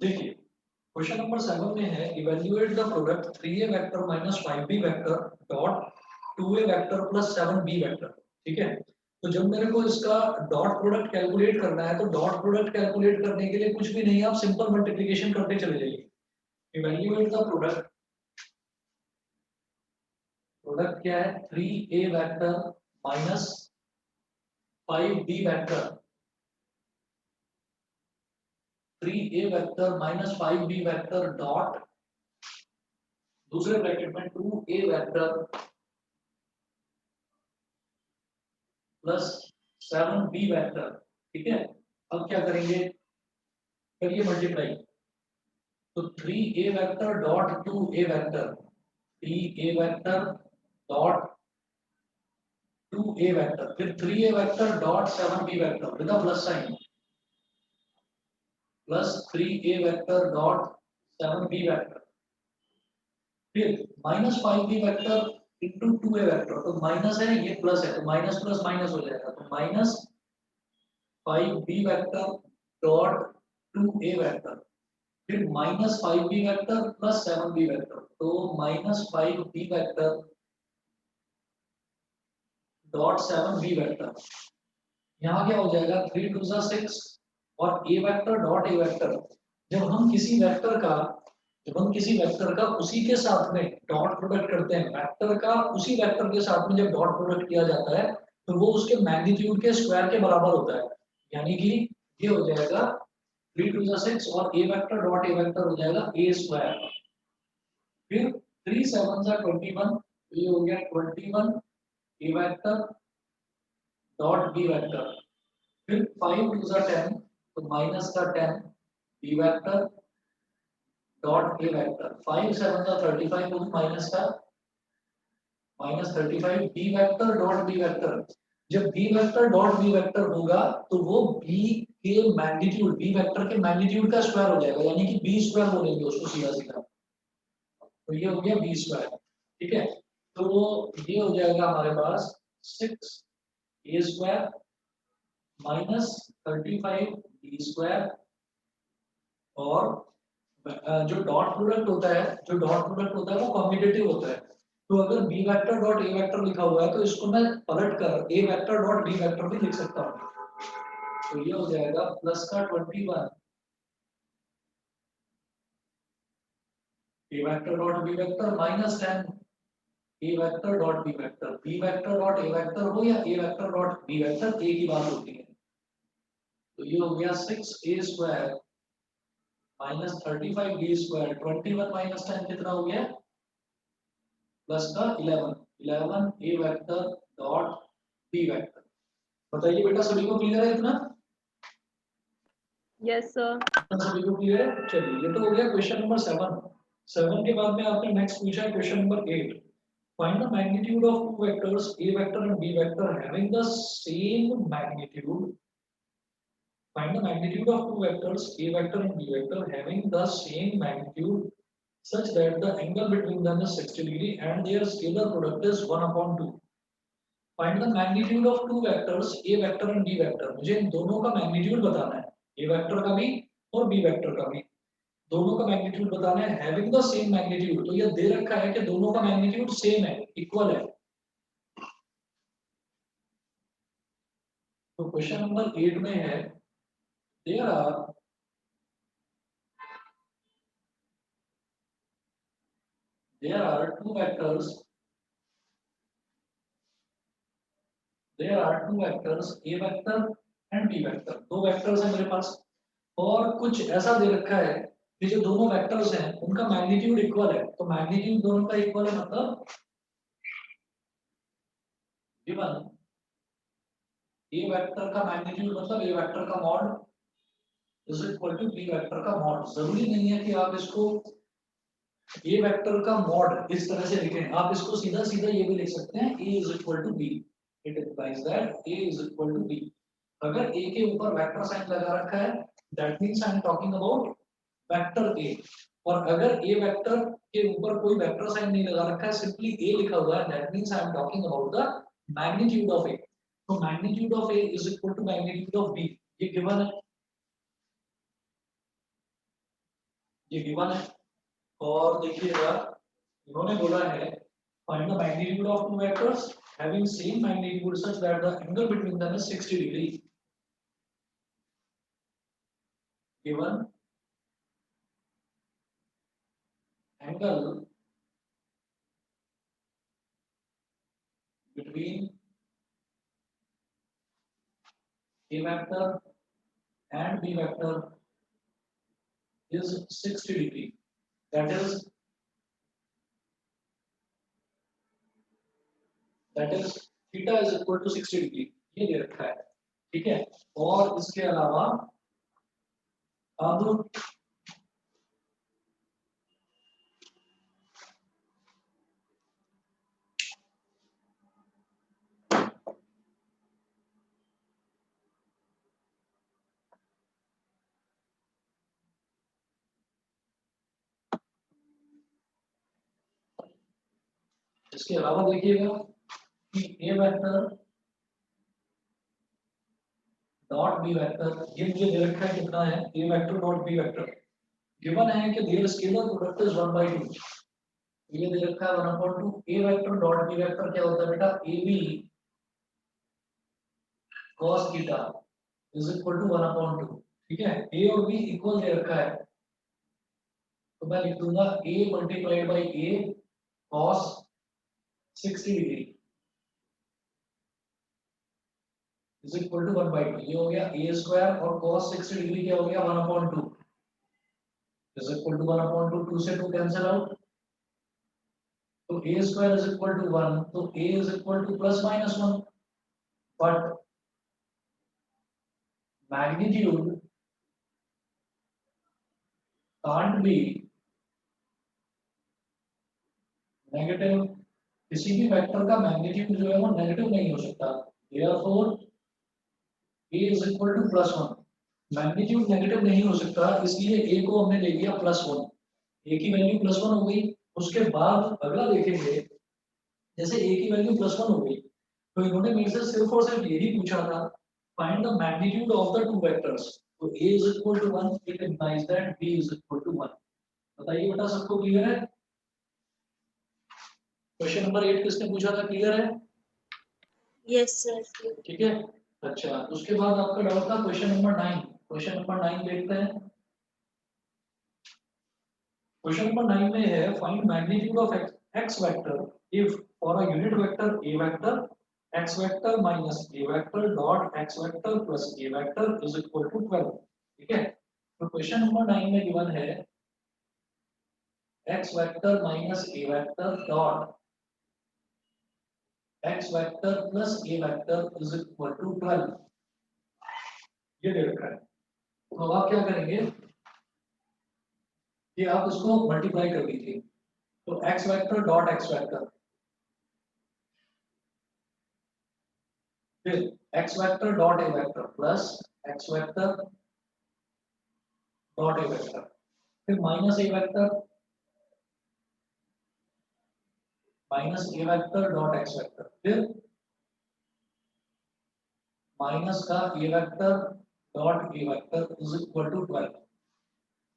देखिए question number 7 में है evaluate the product 3a vector minus 5b vector dot 2a vector plus 7b vector. ठीक है, तो जब मेरे को इसका डॉट प्रोडक्ट कैलकुलेट करना है तो डॉट प्रोडक्ट कैलकुलेट करने के लिए कुछ भी नहीं है, आप सिंपल मल्टीप्लिकेशन करते चले जाइए। इवेल्युएट द प्रोडक्ट, प्रोडक्ट क्या है 3a vector minus 5b vector, 3a vector minus 5b vector dot दूसरे ब्रैकेट में 2a vector plus 7b vector. ठीक है, अब क्या करेंगे, करिए मल्टीप्लाई। तो 3a vector dot 2a vector, 3a vector dot 2a vector, फिर 3a vector dot 7b vector with plus sign, plus 3a vector dot 7b vector, फिर minus 5b vector into 2a vector. तो minus है ये plus है तो minus plus minus हो जाएगा, तो minus 5b vector dot 2a vector, फिर minus 5b vector plus 7b vector, तो minus 5b vector dot 7b vector. यहाँ क्या हो जाएगा 3 टू 6 और a vector dot a vector. जब हम किसी वेक्टर का उसी के साथ में डॉट प्रोडक्ट करते हैं, वेक्टर का उसी वेक्टर के साथ में जब डॉट प्रोडक्ट किया जाता है तो वो उसके मैग्नीट्यूड के स्क्वायर के बराबर होता है। यानी कि ये हो जाएगा 3 टू 6 और a vector dot a vector हो जाएगा a स्क्वायर, फिर 3 7 जा 21, ये हो गया 21 a vector dot b vector, फिर 5 टू जा 10 तो माइनस का 10 b vector dot a vector, 5 7 जा 35 तो माइनस का minus 35 B vector dot B vector. जब B vector dot B vector होगा तो वो बी के मैग्नीट्यूड, बी वेक्टर के मैग्नीट्यूड का स्क्वायर हो जाएगा, यानी कि बी स्क्वायर बोलेंगे उसको सीधा सीधा। तो ये हो गया बी स्क्वायर। ठीक है, तो ये हो जाएगा हमारे पास 6 A square minus 35 B square, और जो डॉट प्रोडक्ट होता है वो कॉम्पिटिटिव होता है। तो अगर B vector dot A vector लिखा हुआ है तो इसको मैं पलट कर A vector dot B vector भी लिख सकता हूँ। तो ये हो जाएगा प्लस का 21 A vector dot B vector minus 10 A vector dot B vector, B vector dot A vector हो या A vector dot B vector, एक ही बात होती है। तो ये हो गया 6 A square minus 35 B square, 21 minus 10 कितना हो गया प्लस का 11, 11 A vector dot B vector. बताइए बेटा सभी को क्लियर है इतना? Yes sir. सभी को क्लियर है? चलिए ये तो हो गया क्वेश्चन नंबर 7। 7 के बाद में आपने नेक्स्ट पूछा है question number 8। Find the magnitude of two vectors A vector and B vector having the same magnitude. Find the magnitude of two vectors a vector and b vector having the same magnitude such that the angle between them is 60 degree and their scalar product is 1/2। Find the magnitude of two vectors a vector and b vector। मुझे इन दोनों का magnitude बताना है, a vector का भी और b vector का भी, दोनों का मैग्नीट्यूड बताना है। हैविंग द सेम मैग्नीट्यूड, तो ये दे रखा है कि दोनों का मैग्नीट्यूड सेम है, इक्वल है। तो क्वेश्चन नंबर 8 में है there are two vectors, there are two vectors a vector and b vector। दो वेक्टर्स हैं मेरे पास और कुछ ऐसा दे रखा है कि जो दोनों वेक्टर्स हैं उनका मैग्नीट्यूड इक्वल है। तो मैग्नीट्यूड दोनों का इक्वल है मतलब गिवन ए वेक्टर का मैग्नीट्यूड मतलब ए वेक्टर का mod is equal to B vector का मॉड। जरूरी नहीं है कि आप इसको ए वेक्टर का मॉड इस तरह से लिखें, आप इसको सीधा सीधा ये भी लिख सकते हैं a is equal to B. It implies that a is equal to B. अगर a के ऊपर वेक्टर साइन लगा रखा है that means I am talking about vector a, और अगर a वेक्टर के ऊपर कोई वेक्टर साइन नहीं लगा रखा है, सिंपली a लिखा हुआ है, that means I am talking about the magnitude of a। तो magnitude of a is equal to magnitude of b, ये गिवन है। ये गिवन है। और देखिएगा इन्होंने बोला है find the magnitude of two vectors having same magnitude such that the angle between them is 60 degree. Given angle between A vector and B vector is 60 degree. That is theta is equal to 60 degree. ये दे रखा है, ठीक है। और इसके अलावा अब इसके अलावा देखिएगा कि A vector dot B vector ये मुझे दे रखा है कितना है A vector dot B vector given है कि देयर स्केलर प्रोडक्ट इज 1/2। ये दे रखा है 1/2 A vector dot B vector क्या होता है बेटा AB cos theta is equal to 1/2। ठीक है, A और B इक्वल दे रखा है तो मैं लिख दूंगा A multiplied by A cos 60 degree is equal to 1/2। ये हो गया A स्क्वायर और cos 60 डिग्री क्या हो गया 1/2 इज इक्वल टू 1/2। 2 से 2 कैंसिल आउट तो A square is equal to 1 तो A is equal to plus minus 1 but magnitude can't be negative. किसी भी वेक्टर का मैग्नीट्यूड जो है वो नेगेटिव नहीं हो सकता। Therefore A is equal to plus 1। Magnitude negative नहीं हो सकता इसलिए A को हमने ले लिया प्लस 1। A की वैल्यू प्लस 1 हो गई। उसके बाद अगला देखेंगे जैसे A की वैल्यू प्लस 1 हो गई तो इन्होंने मेरे से सिर्फ और सिर्फ यही पूछा था find the magnitude of the two vectors. तो A is equal to 1 it implies that B is equal to 1। बताइए बेटा सबको क्लियर है? क्वेश्चन नंबर 8 किसने पूछा था, क्लियर है? Yes sir. ठीक है, अच्छा उसके बाद आपका डाउट था क्वेश्चन नंबर 9। क्वेश्चन नंबर 9 देखते हैं। क्वेश्चन नंबर 9 में है find magnitude of X vector if for a unit vector A vector x vector minus a vector dot x vector plus a vector is equal to 12। ठीक है, तो question number 9 में given है x vector minus a vector dot x vector plus a vector is equal to 12। ये दे रखा है तो अब आप क्या करेंगे कि आप इसको मल्टीप्लाई कर दीजिए। तो x vector dot x vector फिर x vector dot a vector plus x vector dot a vector फिर minus a vector minus a vector dot x vector फिर माइनस का a vector dot a vector is equal to 12।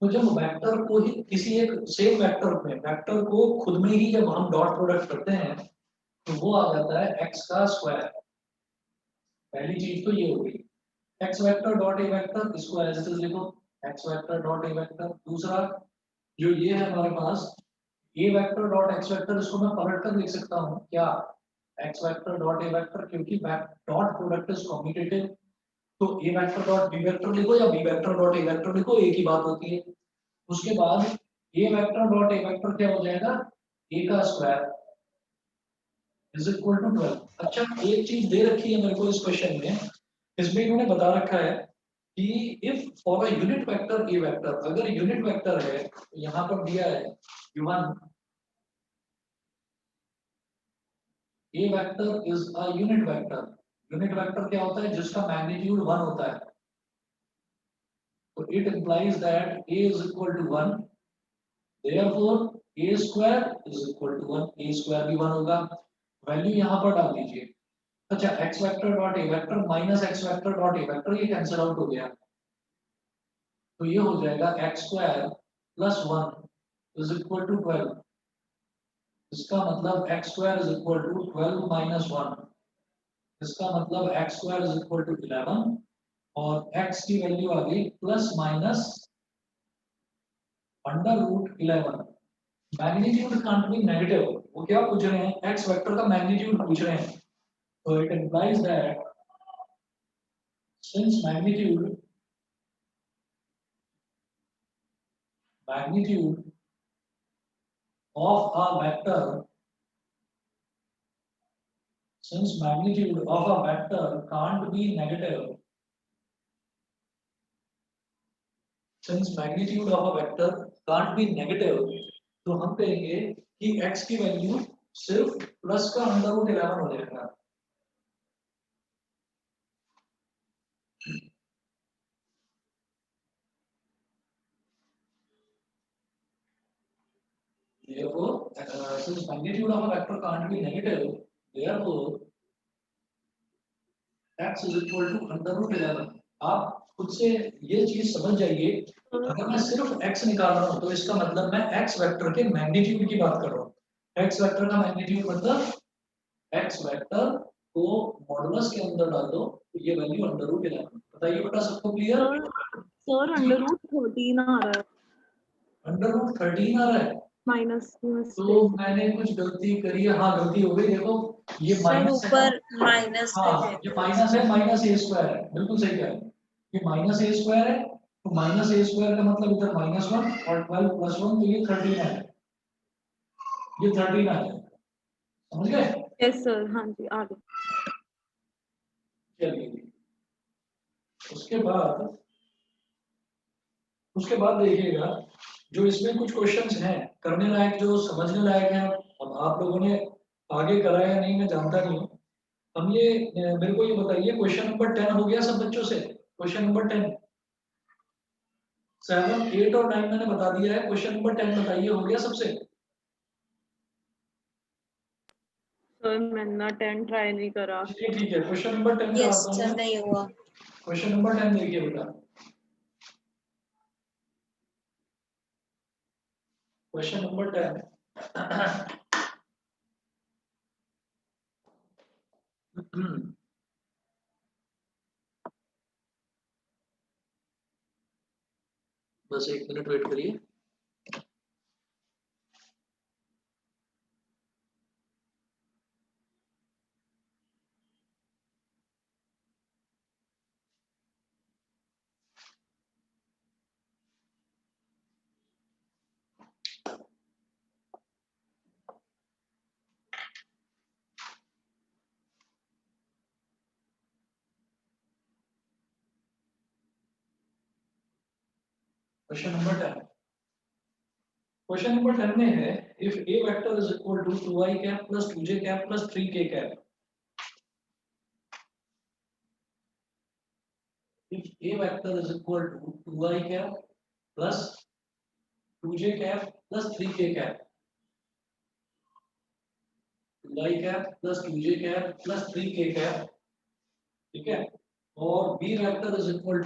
तो जब vector को ही किसी एक same vector में vector को खुद में ही जब हम डॉट प्रोडक्ट करते हैं तो वो आ जाता है x का स्क्वायर। पहली चीज तो ये हो गई x vector dot a vector, इसको एज इट इज लिखो x vector dot a vector. दूसरा जो ये है हमारे पास a vector dot x vector, इसको मैं पलट कर लिख सकता हूँ क्या x vector dot a vector, क्योंकि डॉट प्रोडक्ट इज कम्यूटेटिव तो a vector dot b vector लिखो या b vector dot a vector लिखो एक ही बात होती है। उसके बाद a vector dot a vector क्या हो जाएगा a का स्क्वायर इज इक्वल टू 12। अच्छा एक चीज दे रखी है मेरे को इस क्वेश्चन में, इसमें इन्होंने बता रखा है कि if for a unit vector A vector, अगर यूनिट वेक्टर है तो यहाँ पर दिया है given A vector is a unit vector. Unit vector क्या होता है जिसका मैग्नीट्यूड 1 होता है तो it implies that a is equal to 1 therefore a square is equal to 1। a square भी 1 होगा, वैल्यू यहाँ पर डाल दीजिए। अच्छा x vector dot a vector minus x vector dot a vector ये कैंसिल आउट हो गया तो ये हो जाएगा x square plus 1 is equal to 12। इसका मतलब X square is equal to 12 minus 1। इसका मतलब X square is equal to 11 और एक्स की वैल्यू आ गई plus minus under root 11। Magnitude can't be negative. वो क्या पूछ रहे हैं, एक्स वेक्टर का मैग्नीट्यूड पूछ रहे हैं। तो it implies that since magnitude of a vector since magnitude of a vector can't be negative, since magnitude of a vector can't be negative, तो हम कहेंगे कि x की वैल्यू सिर्फ प्लस का अंडर रूट 11 हो जाएगा। Therefore, since magnitude of a vector can't be negative, therefore x is equal to under root 11। आप खुद से ये चीज समझ जाइए, अगर मैं सिर्फ x निकाल रहा हूँ तो इसका मतलब मैं x वेक्टर के मैग्नीट्यूड की बात कर रहा हूँ। x वेक्टर का मैग्नीट्यूड मतलब x वेक्टर को मॉडुलस के अंदर डाल दो तो ये वैल्यू अंडर रूट 11। बताइए बेटा, सबको क्लियर? सर अंडर रूट 13 आ रहा है, अंडर रूट 13 आ रहा है माइनस तो मैंने कुछ गलती करी है। हाँ, गलती हो गई। देखो ये सर माइनस है ना, ऊपर माइनस हाँ पे ये है। माइनस है, माइनस ए स्क्वायर है, बिल्कुल सही कह रहे हैं। ये माइनस ए स्क्वायर है तो माइनस ए स्क्वायर का मतलब इधर माइनस 1 और 12 प्लस 1 तो ये 13 है। ये 13 आ जाएगा, समझ गए? यस सर, हाँ जी आ गए। चलिए उसके बाद देखिएगा जो इसमें कुछ क्वेश्चंस हैं करने लायक, जो समझने लायक हैं। अब आप लोगों ने आगे करा या नहीं मैं जानता नहीं हूँ। हम ये मेरे को ये बताइए, क्वेश्चन नंबर 10 हो गया सब बच्चों से? क्वेश्चन नंबर 10, 7, 8 और 9 मैंने बता दिया है। क्वेश्चन नंबर 10 बताइए, हो गया सबसे? सर मैंने ना 10 ट्राई नहीं करा। चलिए ठीक है, क्वेश्चन नंबर 10 यस कराता हूँ सर, मैं। नहीं हुआ। क्वेश्चन नंबर 10 देखिए बेटा। क्वेश्चन नंबर 10 बस एक मिनट वेट करिए। क्वेश्चन नंबर 10, क्वेश्चन नंबर 10 में है if A vector is equal to 2i cap plus 2j cap plus 3k cap, if a vector is equal to 2i cap plus 2j cap plus 3k cap, 2i cap plus 2j cap plus 3k cap, ठीक है? और b vector is equal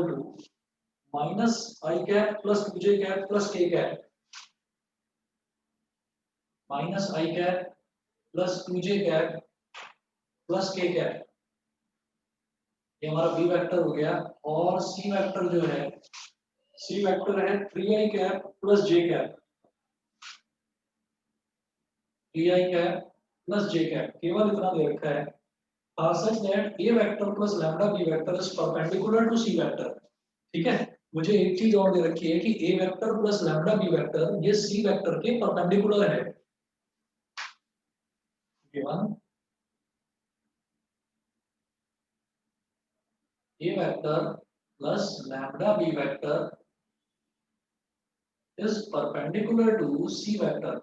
to minus i cap plus 2j cap plus k cap, minus i cap plus 2j cap plus k cap. ये हमारा b vector हो गया। और c vector जो है, c वेक्टर है 3i cap plus j cap, 3i cap plus j cap, केवल इतना दे रखा है। such that a vector plus lambda b vector is perpendicular to c vector, ठीक है? मुझे एक चीज और दे रखी है कि a vector plus lambda b vector ये c वेक्टर के परपेंडिकुलर है। Given a vector plus lambda b vector is perpendicular to c vector.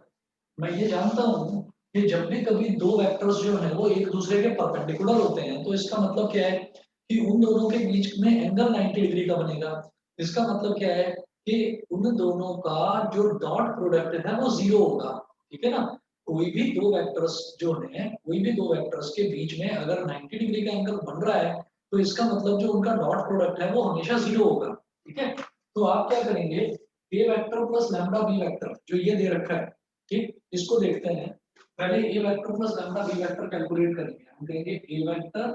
मैं ये जानता हूं कि जब भी कभी दो वेक्टर्स जो हैं वो एक दूसरे के परपेंडिकुलर होते हैं तो इसका मतलब क्या है कि उन दोनों के बीच में एंगल 90 डिग्री का बनेगा। इसका मतलब क्या है कि उन दोनों का जो डॉट प्रोडक्ट है वो 0 होगा, ठीक है ना? कोई भी दो वेक्टर्स जो हैं, कोई भी दो वेक्टर्स के बीच में अगर 90 डिग्री का एंगल बन रहा है तो इसका मतलब जो उनका डॉट प्रोडक्ट है वो हमेशा 0 होगा। ठीक है, तो आप क्या करेंगे, A vector plus lambda B vector जो ये दे रखा है, ठीक, इसको देखते हैं। पहले A vector plus lambda B vector calculate करेंगे। हम कहेंगे A vector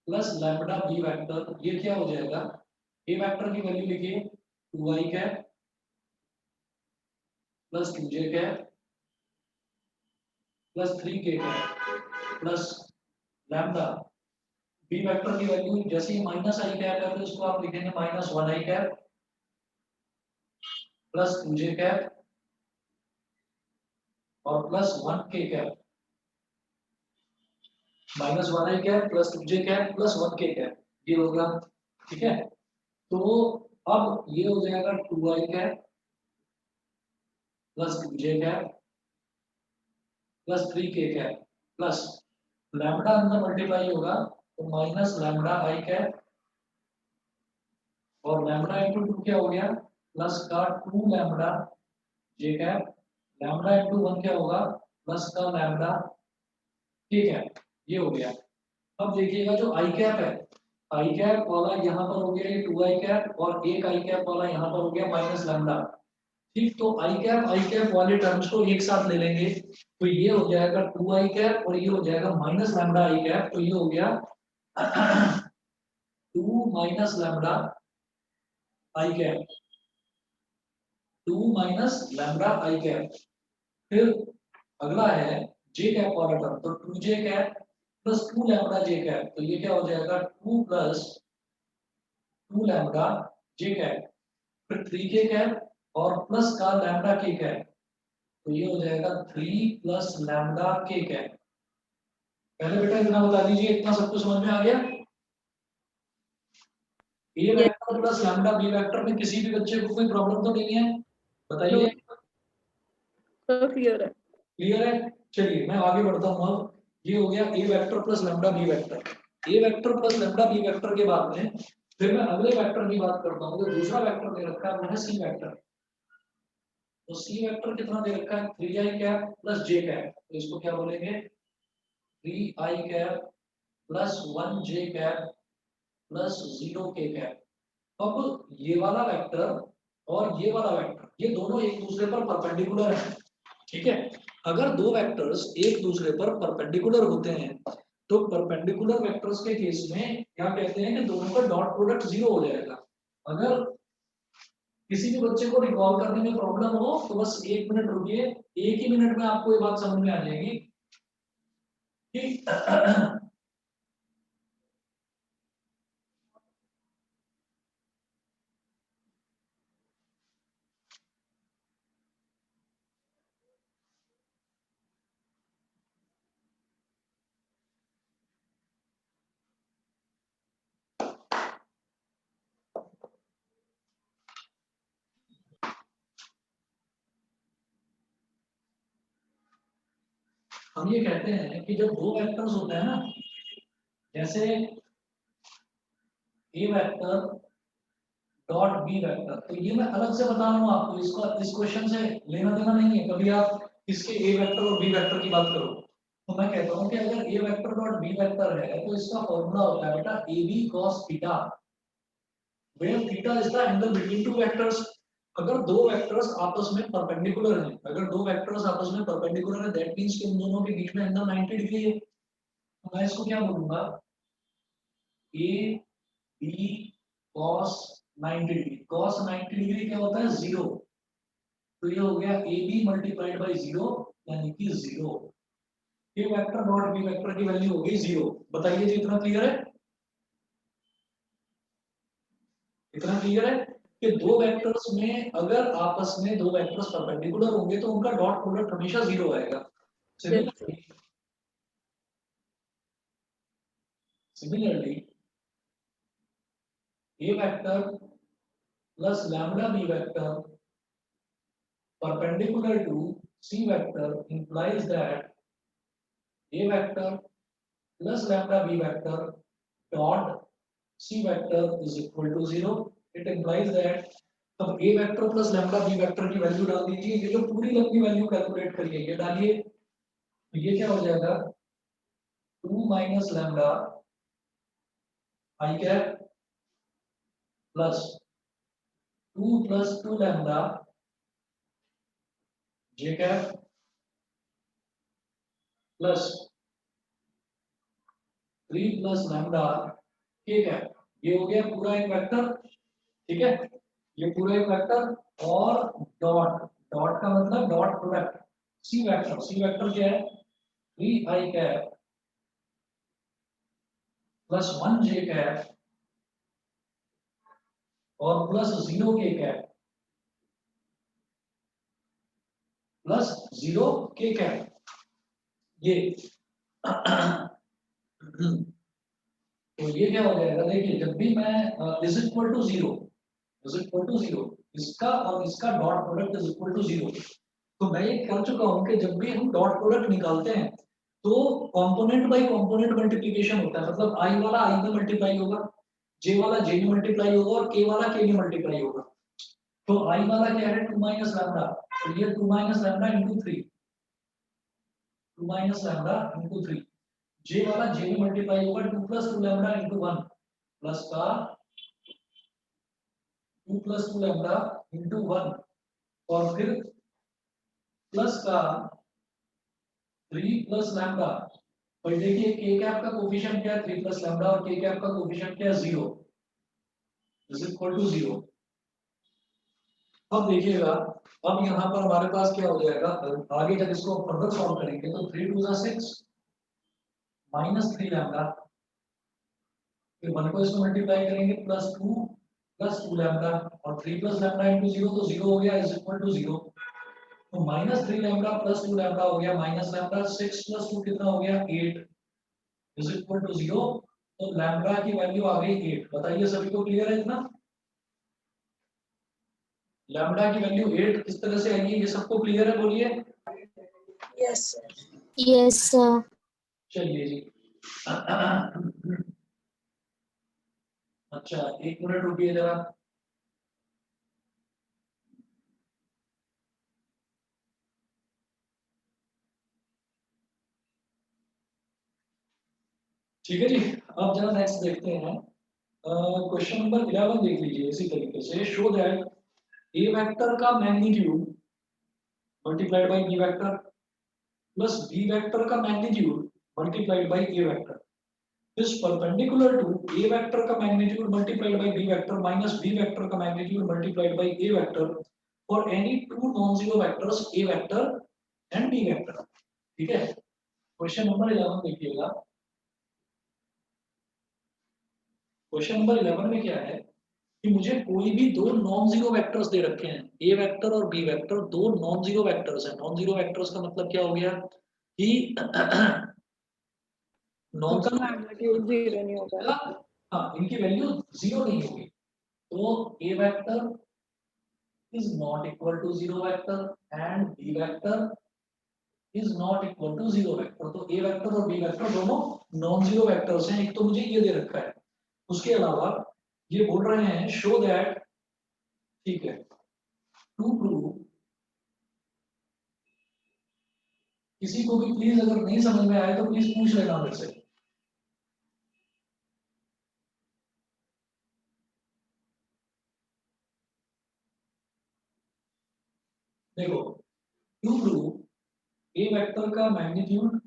plus lambda B vector, ये क्या हो जाएगा, ए वेक्टर की वैल्यू लिखिए 2i cap plus 2j cap plus 3k cap plus lambda B vector की वैल्यू जैसे ही माइनस आई कैप है तो इसको आप लिखेंगे minus 1i cap plus 2j cap और plus 1k cap, minus 1i cap plus 2j cap plus 1k cap, ये होगा। ठीक है, तो अब ये हो जाएगा 2i cap plus 2j cap plus 3k cap plus lambda अंदर मल्टीप्लाई होगा तो माइनस लैम्डा आई कैप और लैम्डा इंटू 2 क्या हो गया, प्लस का 2 लैम्डा जे कैप, लैम्डा इंटू 1 क्या होगा, प्लस का लैम्डा के कैप, ये हो गया। अब देखिएगा जो आई कैप है, आई कैप वाला यहाँ पर हो गया ये 2i कैप और एक आई कैप वाला यहाँ पर हो गया माइनस लैम्डा। ठीक, तो आई कैप वाले टर्म्स को एक साथ ले लेंगे तो ये हो जाएगा 2i कैप और ये हो जाएगा माइनस लैम्डा आई कैप, तो ये हो गया 2 माइनस लैम्डा आई कैप, 2 माइनस लैम्डा आई कैप। फिर अगला है जे कैप वाला टर्म, तो 2j कैप प्लस 2 लैम्डा जे कैप, तो ये क्या हो जाएगा 2 प्लस 2 लैम्डा जे कैप, फिर 3k कैप और प्लस का लैम्डा के कैप, तो ये हो जाएगा 3 प्लस लैम्डा के कैप। पहले बेटा इतना बता दीजिए, इतना सबको समझ में आ गया। A Yes. Vector plus lambda B vector में किसी भी बच्चे को कोई प्रॉब्लम तो नहीं है, No. बताइए। सब क्लियर है। क्लियर है, चलिए मैं आगे बढ़ता हूँ। अब ये हो गया A vector plus lambda B vector. A vector plus lambda B vector के बाद में फिर मैं अगले वेक्टर की बात करता हूँ। तो दूसरा वेक्टर दे रखा है वो है सी वेक्टर। तो सी वेक्टर कितना दे रखा है, 3i cap plus j cap, तो इसको क्या बोलेंगे 3i cap plus 1j cap plus 0k cap. अब ये वाला वेक्टर और ये वाला वेक्टर ये दोनों एक दूसरे पर परपेंडिकुलर हैं। ठीक है, अगर दो वेक्टर्स एक दूसरे पर परपेंडिकुलर होते हैं तो परपेंडिकुलर वेक्टर्स के केस में क्या कहते हैं कि दोनों का डॉट प्रोडक्ट 0 हो जाएगा। अगर किसी भी बच्चे को रिकॉल करने में प्रॉब्लम हो तो बस 1 मिनट रुकिए, एक ही मिनट में आपको ये बात समझ में आ जाएगी कि हम ये कहते हैं कि जब दो वेक्टर्स होते हैं ना, जैसे ए वेक्टर डॉट बी वेक्टर, तो ये मैं अलग से बता रहा हूँ आपको, इसका इस क्वेश्चन से लेना देना नहीं है। कभी आप इसके ए वेक्टर और बी वेक्टर की बात करो तो मैं कहता हूँ कि अगर A vector dot B vector है तो इसका फॉर्मूला होता है बेटा A B cos theta, where theta is the angle between two vectors. अगर दो वेक्टर्स आपस में परपेंडिकुलर हैं, अगर दो वेक्टर्स आपस में परपेंडिकुलर है दैट मींस कि उन दोनों के बीच में एंगल 90 डिग्री है। तो मैं इसको क्या बोलूंगा A B cos 90 degree. cos 90 degree क्या होता है 0, तो ये हो गया ए बी मल्टीप्लाइड बाई 0 यानी कि 0। A vector dot B vector की वैल्यू हो गई 0। बताइए जी, इतना क्लियर है, इतना क्लियर है कि दो वेक्टर्स में अगर आपस में दो वेक्टर्स परपेंडिकुलर होंगे तो उनका डॉट प्रोडक्ट हमेशा 0 आएगा। Yes. Similarly similarly A vector plus lambda B vector perpendicular to c vector implies that a vector plus lambda b vector dot c vector is equal to 0. It implies that अब a vector plus lambda b vector की value डाल दीजिए, ये जो पूरी लंबी value calculate करिए ये डालिए, तो ये क्या हो जाएगा 2 माइनस लैम्डा आई कैप प्लस 2 प्लस 2 लैम्डा जे कैप प्लस 3 प्लस लैम्डा के कैप। ये हो गया पूरा एक वेक्टर, ठीक है, ये पूरा एक वेक्टर। और डॉट, डॉट का मतलब dot product, C vector, C vector क्या है, 3 आई कैप प्लस 1 जे कैप और प्लस 0 के कैप प्लस 0 के कैप। ये तो ये क्या हो जाएगा, देखिए जब भी मैं is equal to 0, is equal to 0, इसका और इसका dot product is equal to 0, तो मैं ये कर चुका हूं कि जब भी हम डॉट प्रोडक्ट निकालते हैं तो कंपोनेंट बाय कंपोनेंट मल्टीप्लिकेशन होता है, मतलब आई वाला आई में मल्टीप्लाई होगा, जे वाला जे में मल्टीप्लाई होगा और के वाला के में मल्टीप्लाई होगा। तो आई वाला क्या है 2 माइनस लैम्डा, तो ये 2 minus lambda into 3, 2 minus lambda into 3। जे वाला जे में मल्टीप्लाई होगा 2 प्लस 2 लैम्डा इंटू 1 प्लस का 2 प्लस 2 लैम्डा इंटू 1 और फिर प्लस का 3 प्लस लैम्डा। और देखिए के कैप का कोफिशिएंट क्या है 3 प्लस लैम्डा और के कैप का कोफिशिएंट क्या है 0 इज इक्वल टू 0। अब देखिएगा, अब यहाँ पर हमारे पास क्या हो जाएगा, आगे जब इसको फर्दर सॉल्व करेंगे तो 3 2 6 माइनस 3 लैम्डा, फिर 1 को इसको मल्टीप्लाई करेंगे प्लस 2 लैम्डा और 3 प्लस लैम्डा इंटू 0 तो 0 हो गया इज इक्वल टू 0। तो माइनस 3 लैम्डा प्लस 2 लैम्डा हो गया माइनस लैम्डा, 6 प्लस 2 कितना हो गया 8 इज इक्वल टू 0। तो लैम्डा की वैल्यू आ गई 8। बताइए सभी को क्लियर है इतना, लैम्डा की वैल्यू 8 किस तरह से आई है, ये सबको क्लियर है, बोलिए। Yes sir. Yes sir. चलिए जी अच्छा 1 मिनट रुकिए जरा। ठीक है जी, अब जरा नेक्स्ट देखते हैं। क्वेश्चन नंबर 11 देख लीजिए इसी तरीके से, शो दैट ए वेक्टर का magnitude multiplied by B vector plus B vector का magnitude multiplied by A vector is perpendicular to A vector का magnitude multiplied by B vector minus B vector का magnitude multiplied by A vector for any two non zero vectors A vector and B vector. ठीक है, question number 11 देखिएगा। Question number 11 में क्या है कि मुझे कोई भी दो नॉन जीरो वेक्टर्स दे रखे हैं, ए वेक्टर और बी वेक्टर, दो नॉन जीरो वेक्टर्स हैं। नॉन जीरो वेक्टर्स का मतलब क्या हो गया कि नॉन उनका जीरो मैग्नीट्यूड जीरो नहीं होगा। वेक्टर, हाँ इनकी वैल्यू जीरो नहीं होगी। तो A vector is not equal to zero vector and B vector is not equal to zero vector. तो ए वेक्टर और बी वेक्टर दोनों नॉन जीरो वेक्टर्स हैं। एक तो मुझे ये दे रखा है, उसके अलावा ये बोल रहे हैं शो दैट, ठीक है, टू प्रूव, किसी को भी प्लीज अगर नहीं समझ में आए तो प्लीज पूछ लेना मेरे से। देखो, टू प्रूव ए वेक्टर का मैग्नीट्यूड,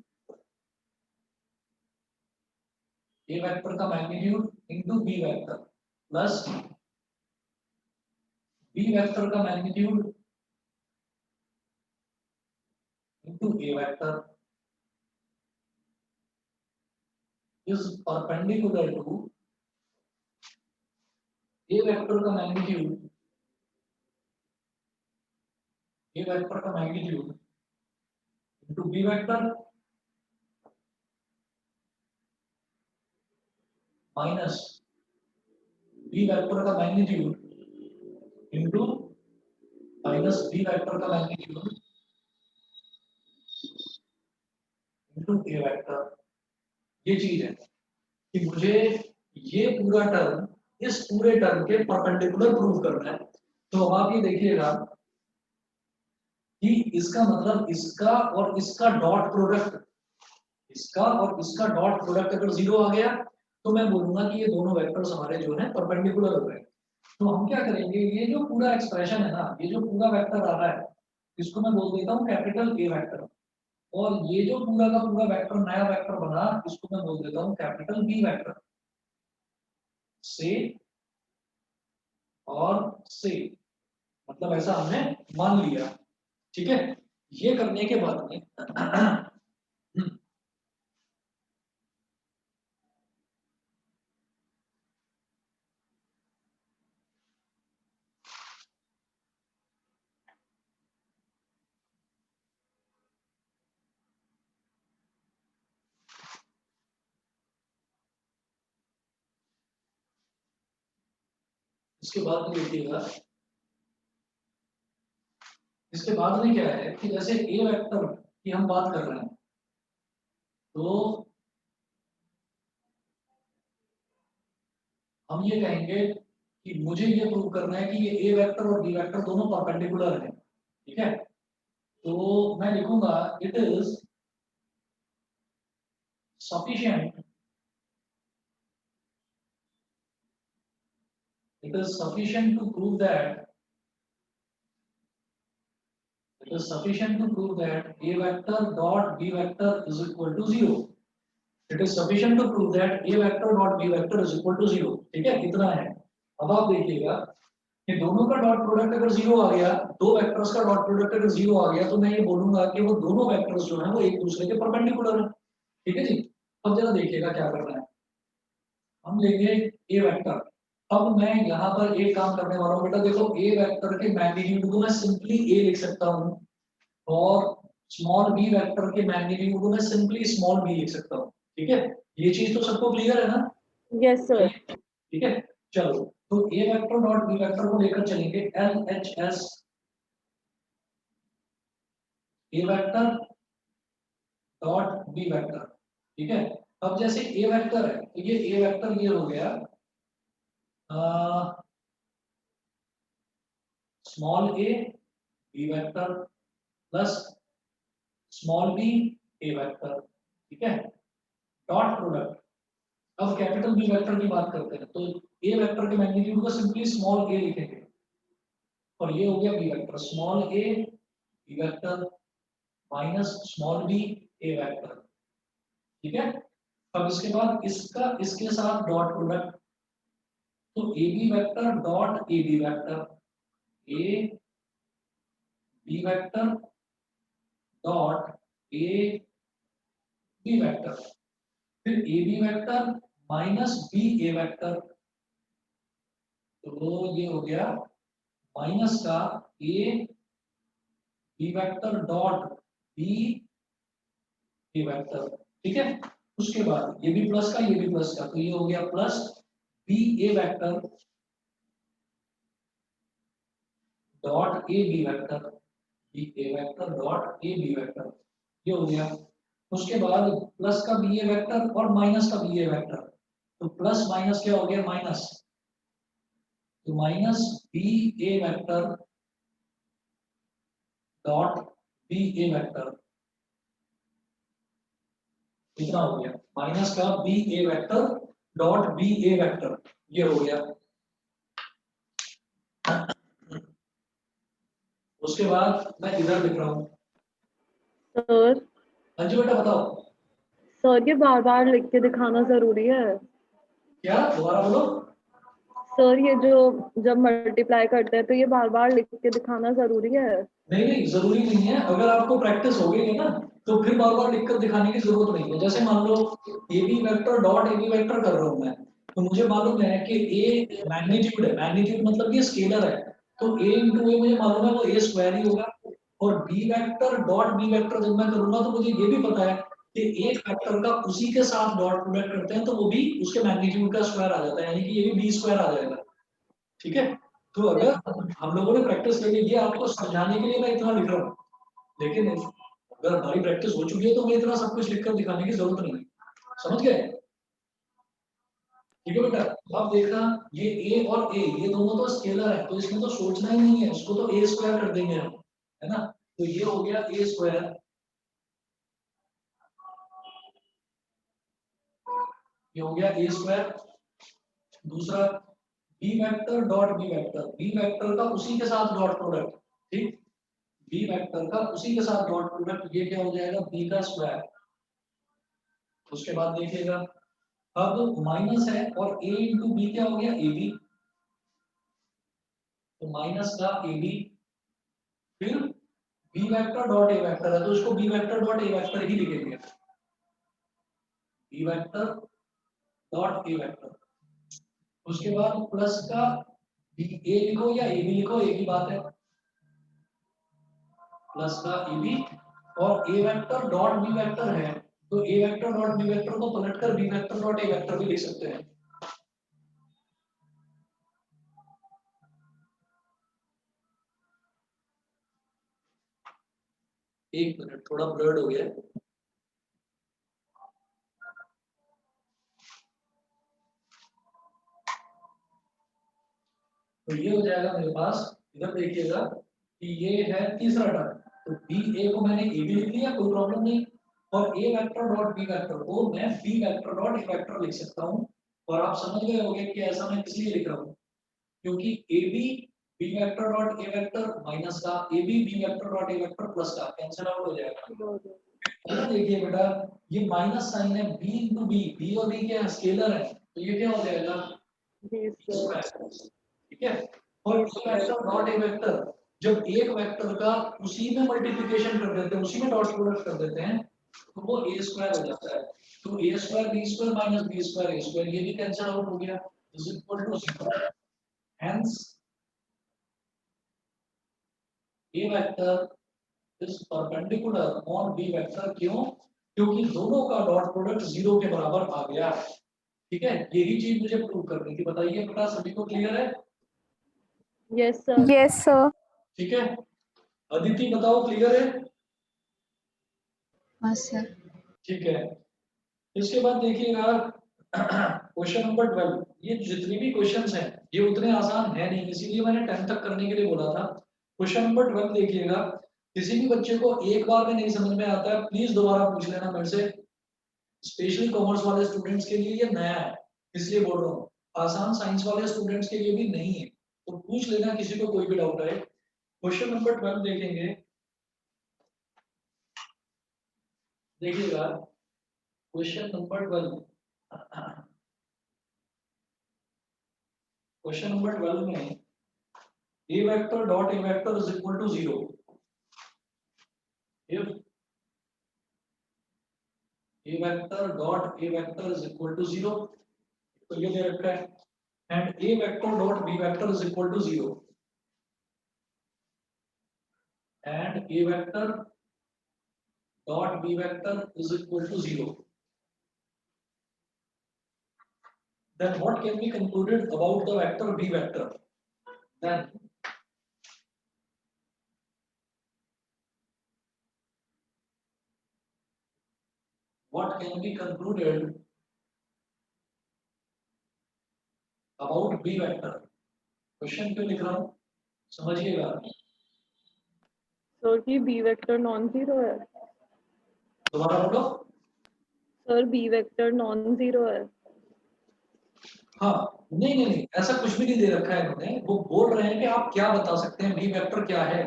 ए वेक्टर का magnitude into B vector plus B vector का magnitude into A vector is perpendicular to A vector का मैग्नीट्यूड, ए वेक्टर का magnitude into B vector minus B vector का magnitude into minus B vector का magnitude into A vector. ये चीज है कि मुझे ये पूरा टर्म इस पूरे टर्म के परपेंडिकुलर प्रूव करना है। तो अब आप ये देखिएगा कि इसका मतलब इसका और इसका डॉट प्रोडक्ट, इसका और इसका डॉट प्रोडक्ट अगर 0 आ गया तो मैं बोलूंगा कि ये दोनों वेक्टर्स हमारे जो है परपेंडिकुलर हो गए। तो हम क्या करेंगे, ये जो पूरा एक्सप्रेशन है ना, ये जो पूरा वेक्टर आ रहा है इसको मैं बोल देता हूँ कैपिटल ए वेक्टर, और ये जो पूरा का पूरा वेक्टर नया वेक्टर बना इसको मैं बोल देता हूँ कैपिटल बी वेक्टर। से और से मतलब ऐसा हमने मान लिया, ठीक है। ये करने के बाद में इसके बाद में देखिएगा, इसके बाद में क्या है कि जैसे ए वेक्टर की हम बात कर रहे हैं तो हम ये कहेंगे कि मुझे ये प्रूव करना है कि ये ए वेक्टर और बी वेक्टर दोनों परपेंडिकुलर हैं, ठीक है। तो मैं लिखूंगा it is sufficient, it is sufficient to prove that it is sufficient to prove that a vector dot b vector is equal to 0. It is sufficient to prove that a vector dot b vector is equal to 0. ठीक है, इतना है। अब आप देखिएगा कि दोनों का डॉट प्रोडक्ट अगर 0 आ गया, दो वेक्टर्स का डॉट प्रोडक्ट अगर 0 आ गया तो मैं ये बोलूंगा कि वो दोनों वेक्टर्स जो हैं वो एक दूसरे के परपेंडिकुलर हैं, ठीक है जी। अब जरा देखिएगा क्या करना है, हम लेंगे ए वेक्टर। अब मैं यहाँ पर एक काम करने वाला हूँ बेटा, देखो ए वेक्टर के मैग्नीट्यूड को मैं सिंपली ए लिख सकता हूँ और स्मॉल बी वेक्टर के मैग्नीट्यूड को मैं सिंपली स्मॉल बी लिख सकता हूँ, ठीक है। ये चीज तो सबको क्लियर है ना? Yes sir. ठीक है, चलो तो A vector dot B vector को लेकर चलेंगे L H S A vector dot B vector, ठीक है। अब जैसे ए वेक्टर है तो ये ए वेक्टर ये हो गया small A B vector plus small B A vector, ठीक है, डॉट प्रोडक्ट। अब कैपिटल बी वेक्टर की बात करते हैं तो ए वेक्टर के मैग्नीट्यूड को सिंपली स्मॉल ए लिखेंगे और ये हो गया B vector, small A B vector minus small B A vector, ठीक है। अब इसके बाद इसका इसके साथ डॉट प्रोडक्ट, तो A B vector dot A B vector, A B vector dot A B vector, फिर A B vector minus B A vector, तो ये हो गया माइनस का A B vector dot B A vector, ठीक है। उसके बाद ये भी प्लस का ये भी प्लस का, तो ये हो गया plus B A vector dot A B vector, B A vector dot A B vector, ये हो गया। उसके बाद प्लस का बी ए वेक्टर और माइनस का बी ए वेक्टर, तो प्लस माइनस क्या हो गया माइनस, तो minus B A vector dot B A vector, कितना हो गया माइनस का B A vector dot B A vector, ये हो गया। उसके बाद मैं इधर लिख रहा हूँ सर अंजू बेटा बताओ सर ये बार बार लिख के दिखाना जरूरी है? क्या, दोबारा बोलो। सर ये जो जब मल्टीप्लाई करते हैं तो ये बार बार लिख के दिखाना जरूरी है? नहीं नहीं जरूरी नहीं है, अगर आपको प्रैक्टिस हो गई है ना तो फिर बार बार लिखकर दिखाने की जरूरत नहीं है। जैसे मान लो A B vector dot A B vector कर रहा हूँ मैं, तो मुझे मालूम है कि ए मैग्नीट्यूड है, मैग्नीट्यूड मतलब ये स्केलर है, तो ए इंटू ए मुझे मालूम है वो ए स्क्वायर ही होगा। और B vector dot B vector जब मैं करूंगा तो मुझे ये भी पता है कि एक वेक्टर का उसी के साथ डॉट प्रोडक्ट करते हैं तो वो भी उसके मैग्नीट्यूड का स्क्वायर आ जाता है, यानी कि ये भी बी स्क्वायर आ जाएगा, ठीक है। तो अगर हम लोगों ने प्रैक्टिस कर ली, ये आपको समझाने के लिए मैं इतना लिख रहा हूँ, लेकिन अगर हमारी प्रैक्टिस हो चुकी है तो मैं इतना सब कुछ लिखकर दिखाने की जरूरत नहीं है, समझ गए? ठीक है बेटा, तो अब देखना ये ए और ए ये दोनों तो स्केलर है, तो इसमें तो सोचना ही नहीं है, इसको तो ए स्क्वायर कर देंगे हम, है ना। तो ये हो गया ए स्क्वायर ये हो गया ए स्क्वायर। दूसरा B vector dot B vector, B vector का उसी के साथ डॉट प्रोडक्ट, ठीक, बी वेक्टर का उसी के साथ डॉट प्रोडक्ट, ये क्या हो जाएगा बी का स्क्वायर। उसके बाद देखिएगा अब माइनस है और a इंटू बी क्या हो गया ए बी, तो माइनस का ए बी, फिर B vector dot A vector है तो इसको B vector dot A vector ही लिखेंगे, B vector dot A vector. उसके बाद प्लस का बी ए लिखो या ए बी लिखो, एक ही बात है, प्लस का ए बी, और A vector dot B vector है तो A vector dot B vector को पलटकर B vector dot A vector भी लिख सकते हैं। एक मिनट, थोड़ा ब्लर्ड हो गया है। तो ये हो जाएगा मेरे पास, इधर देखिएगा कि ये है तीसरा टर्म, तो बी ए को मैंने ए बी लिख लिया, कोई प्रॉब्लम नहीं, और A vector dot B vector को मैं B vector dot A vector लिख सकता हूँ। और आप समझ गए होंगे कि ऐसा मैं इसलिए लिख रहा हूँ क्योंकि A B B vector dot A vector minus का A B B vector dot A vector plus का कैंसिल आउट हो जाएगा। है देखिए बेटा, ये माइनस साइन है, बी इंटू बी, बी और बी क्या है स्केलर है, तो ये क्या हो जाएगा बी स्क्वायर। ठीक है। और A vector dot A vector, जब एक वेक्टर का उसी में मल्टीप्लिकेशन कर देते हैं, उसी में डॉट प्रोडक्ट कर देते हैं, तो वो ए स्क्वायर हो जाता है। तो A square B square minus B square A square, ये भी कैंसिल आउट हो गया, is equal to 0। Hence A vector is perpendicular on B vector, क्यों? क्योंकि दोनों का डॉट प्रोडक्ट 0 के बराबर आ गया। ठीक है, यही चीज मुझे प्रूव करनी थी, बताइए बेटा सभी को क्लियर है? Yes sir. Yes sir. ठीक है, अदिति बताओ क्लियर है? हाँ सर। ठीक है, इसके बाद देखिएगा क्वेश्चन नंबर 12। ये जितने भी क्वेश्चंस हैं ये उतने आसान है नहीं, इसीलिए मैंने 10 तक करने के लिए बोला था। क्वेश्चन नंबर 12 देखिएगा, किसी भी बच्चे को एक बार में नहीं समझ में आता है प्लीज दोबारा पूछ लेना मेरे से, स्पेशली कॉमर्स वाले स्टूडेंट्स के लिए ये नया है इसलिए बोल रहा हूँ, आसान साइंस वाले स्टूडेंट्स के लिए भी नहीं है, तो पूछ लेना किसी को कोई भी डाउट है। क्वेश्चन नंबर 12 देखेंगे, देखिएगा क्वेश्चन नंबर 12, क्वेश्चन नंबर 12 में a vector dot a vector is equal to 0 if a vector dot a vector is equal to 0, तो ये दे रखा है, and a vector dot b vector is equal to 0 and a vector dot b vector is equal to 0, then what can be concluded about the vector b vector? Then what can be concluded about b vector? Question क्यों लिख रहा हूं समझिएगा। Sir की B vector non zero है। दोबारा बोलो। Sir B vector non zero है। हाँ, नहीं नहीं नहीं, ऐसा कुछ भी नहीं दे रखा है इन्होंने, वो बोल रहे हैं कि आप क्या बता सकते हैं बी वेक्टर क्या है,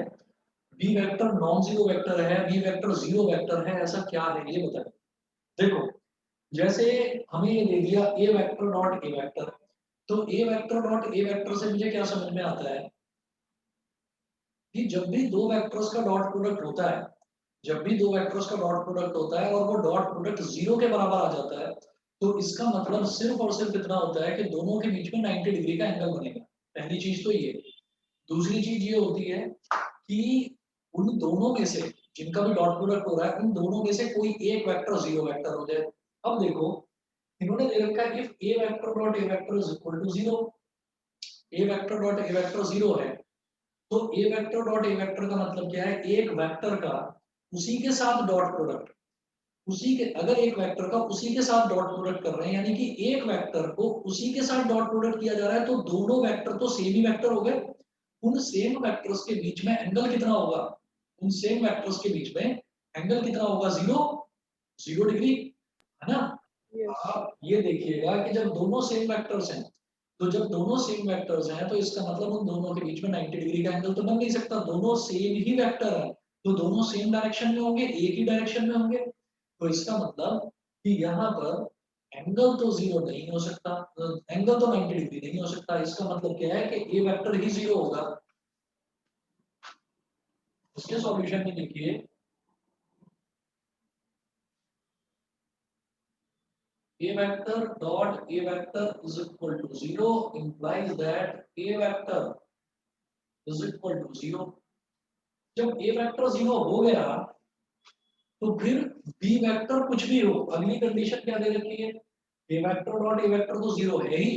B vector non zero vector है, बी वेक्टर जीरो वेक्टर है, ऐसा क्या है ये बताएं। देखो, जैसे हमें ये दे दिया ए वेक्टर डॉट ए वेक्टर, तो A vector dot A vector से मुझे क्या समझ में आता है कि जब भी दो वेक्टर्स का डॉट प्रोडक्ट होता है, जब भी दो वेक्टर्स का डॉट प्रोडक्ट होता है और वो डॉट प्रोडक्ट 0 के बराबर आ जाता है, तो इसका मतलब सिर्फ और सिर्फ इतना होता है कि दोनों के बीच में 90 डिग्री का एंगल बनेगा। पहली चीज तो ये। दूसरी चीज ये होती है कि उन दोनों में से जिनका भी डॉट प्रोडक्ट हो रहा है, उन दोनों में से कोई एक वेक्टर 0 वेक्टर हो जाए। अब देखो, इन्होंने दे रखा है if A vector dot A vector is equal to 0, A vector dot A vector 0 है, तो A vector dot A vector का मतलब क्या है, एक वेक्टर का उसी के साथ डॉट प्रोडक्ट, उसी के, अगर एक वेक्टर का उसी के साथ डॉट प्रोडक्ट कर रहे हैं, यानी कि एक वेक्टर को उसी के साथ डॉट प्रोडक्ट किया जा रहा है, तो दोनों वेक्टर तो सेम ही वेक्टर हो गए। उन सेम वेक्टर्स के बीच में एंगल कितना होगा, उन सेम वेक्टर्स के बीच में एंगल कितना होगा, 0 डिग्री, है ना। Yes. आप ये देखिएगा कि जब दोनों सेम वेक्टर्स हैं, तो जब दोनों सेम वेक्टर्स हैं तो इसका मतलब उन दोनों के बीच में 90 डिग्री का एंगल तो बन नहीं सकता। दोनों सेम ही वेक्टर है तो दोनों सेम डायरेक्शन में होंगे, एक ही डायरेक्शन में होंगे। तो इसका मतलब कि यहाँ पर एंगल तो जीरो नहीं हो सकता, एंगल तो 90 डिग्री नहीं हो सकता। इसका मतलब क्या है कि ए वेक्टर ही जीरो होगा। इसके सॉल्यूशन में देखिए, a vector dot a vector is equal to 0 implies that a vector is equal to 0। जब a वेक्टर 0 हो गया तो फिर b वेक्टर कुछ भी हो, अगली कंडीशन क्या दे रखी है, a vector dot a vector तो 0 है ही,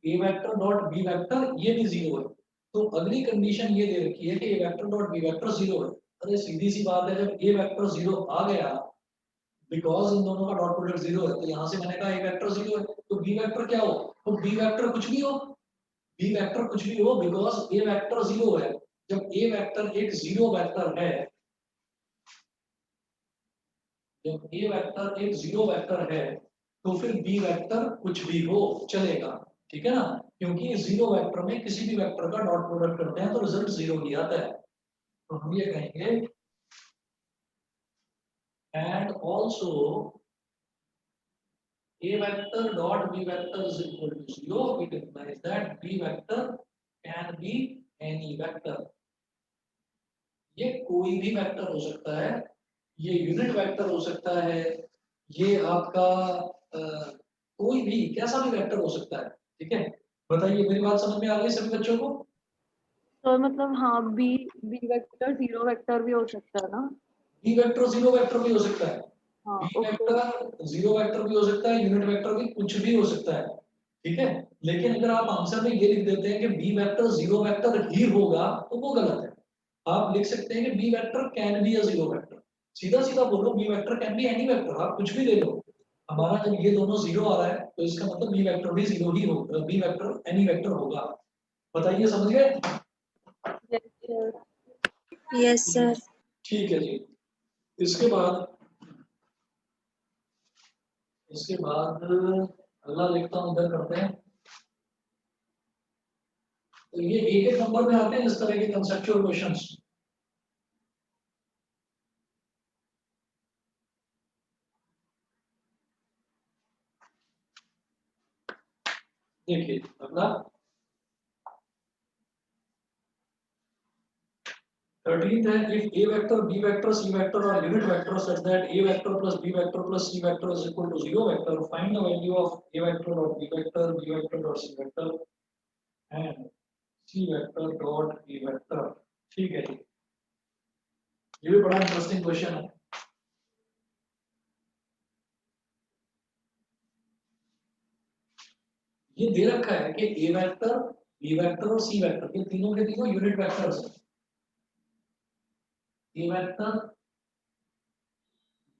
a vector dot b vector ये भी 0 है। तो अगली कंडीशन ये दे रखी है कि a vector dot b vector 0 है। अरे सीधी सी बात है, जब a वेक्टर 0 आ गया, बिकॉज इन दोनों का डॉट प्रोडक्ट 0 है, तो यहाँ से मैंने कहा a वेक्टर 0 है, तो b वेक्टर क्या हो, तो b वेक्टर कुछ भी हो, b वेक्टर कुछ भी हो, बिकॉज a वेक्टर 0 है। जब a वेक्टर एक 0 वेक्टर है, जब a वेक्टर एक 0 वेक्टर है, तो फिर b वेक्टर कुछ भी हो चलेगा, ठीक है ना, क्योंकि 0 वेक्टर में किसी भी वेक्टर का डॉट प्रोडक्ट करते हैं तो रिजल्ट 0 ही आता है। तो हम ये कहेंगे and also a vector dot b vector is equal to 0, it implies that b vector can be any vector। ये कोई भी वेक्टर हो सकता है, ये यूनिट वेक्टर हो सकता है, ये आपका कोई भी कैसा भी वेक्टर हो सकता है, ठीक है। बताइए, मेरी बात समझ में आ गई सभी बच्चों को? तो मतलब हाँ, बी वेक्टर 0 वेक्टर भी हो सकता है ना? बी वेक्टर 0 वेक्टर भी हो सकता है, हाँ, बी ओके। वेक्टर 0 वेक्टर भी हो सकता है, यूनिट वेक्टर भी कुछ भी हो सकता है, ठीक है। लेकिन अगर आप आंसर में ये लिख देते हैं कि बी वेक्टर 0 वेक्टर ही होगा तो वो गलत है। आप लिख सकते हैं कि B vector can be a 0 vector, सीधा सीधा बोलो B vector can be any vector, आप कुछ भी ले लो। हमारा जब ये दोनों 0 आ रहा है तो इसका मतलब बी वेक्टर भी 0 ही होगा, बी वेक्टर एनी वेक्टर होगा। बताइए, समझ गए? Yes, Yes, sir. ठीक है जी। इसके बाद अगला लिखता हूं, इधर करते हैं। तो ये एक एक नंबर में आते हैं इस तरह के कंसेप्चुअल क्वेश्चंस। देखिए अगला 13th है, if a vector, b vector, c vector are unit vectors such that a vector plus b vector plus c vector is equal to 0 vector, find the value of a vector dot b vector, b vector dot c vector and c vector dot b vector। ठीक है जी, ये भी बड़ा interesting question है। ये दे रखा है कि a वेक्टर, b वेक्टर और c वेक्टर, ये तीनों के तीनों यूनिट वेक्टर्स हैं। a vector,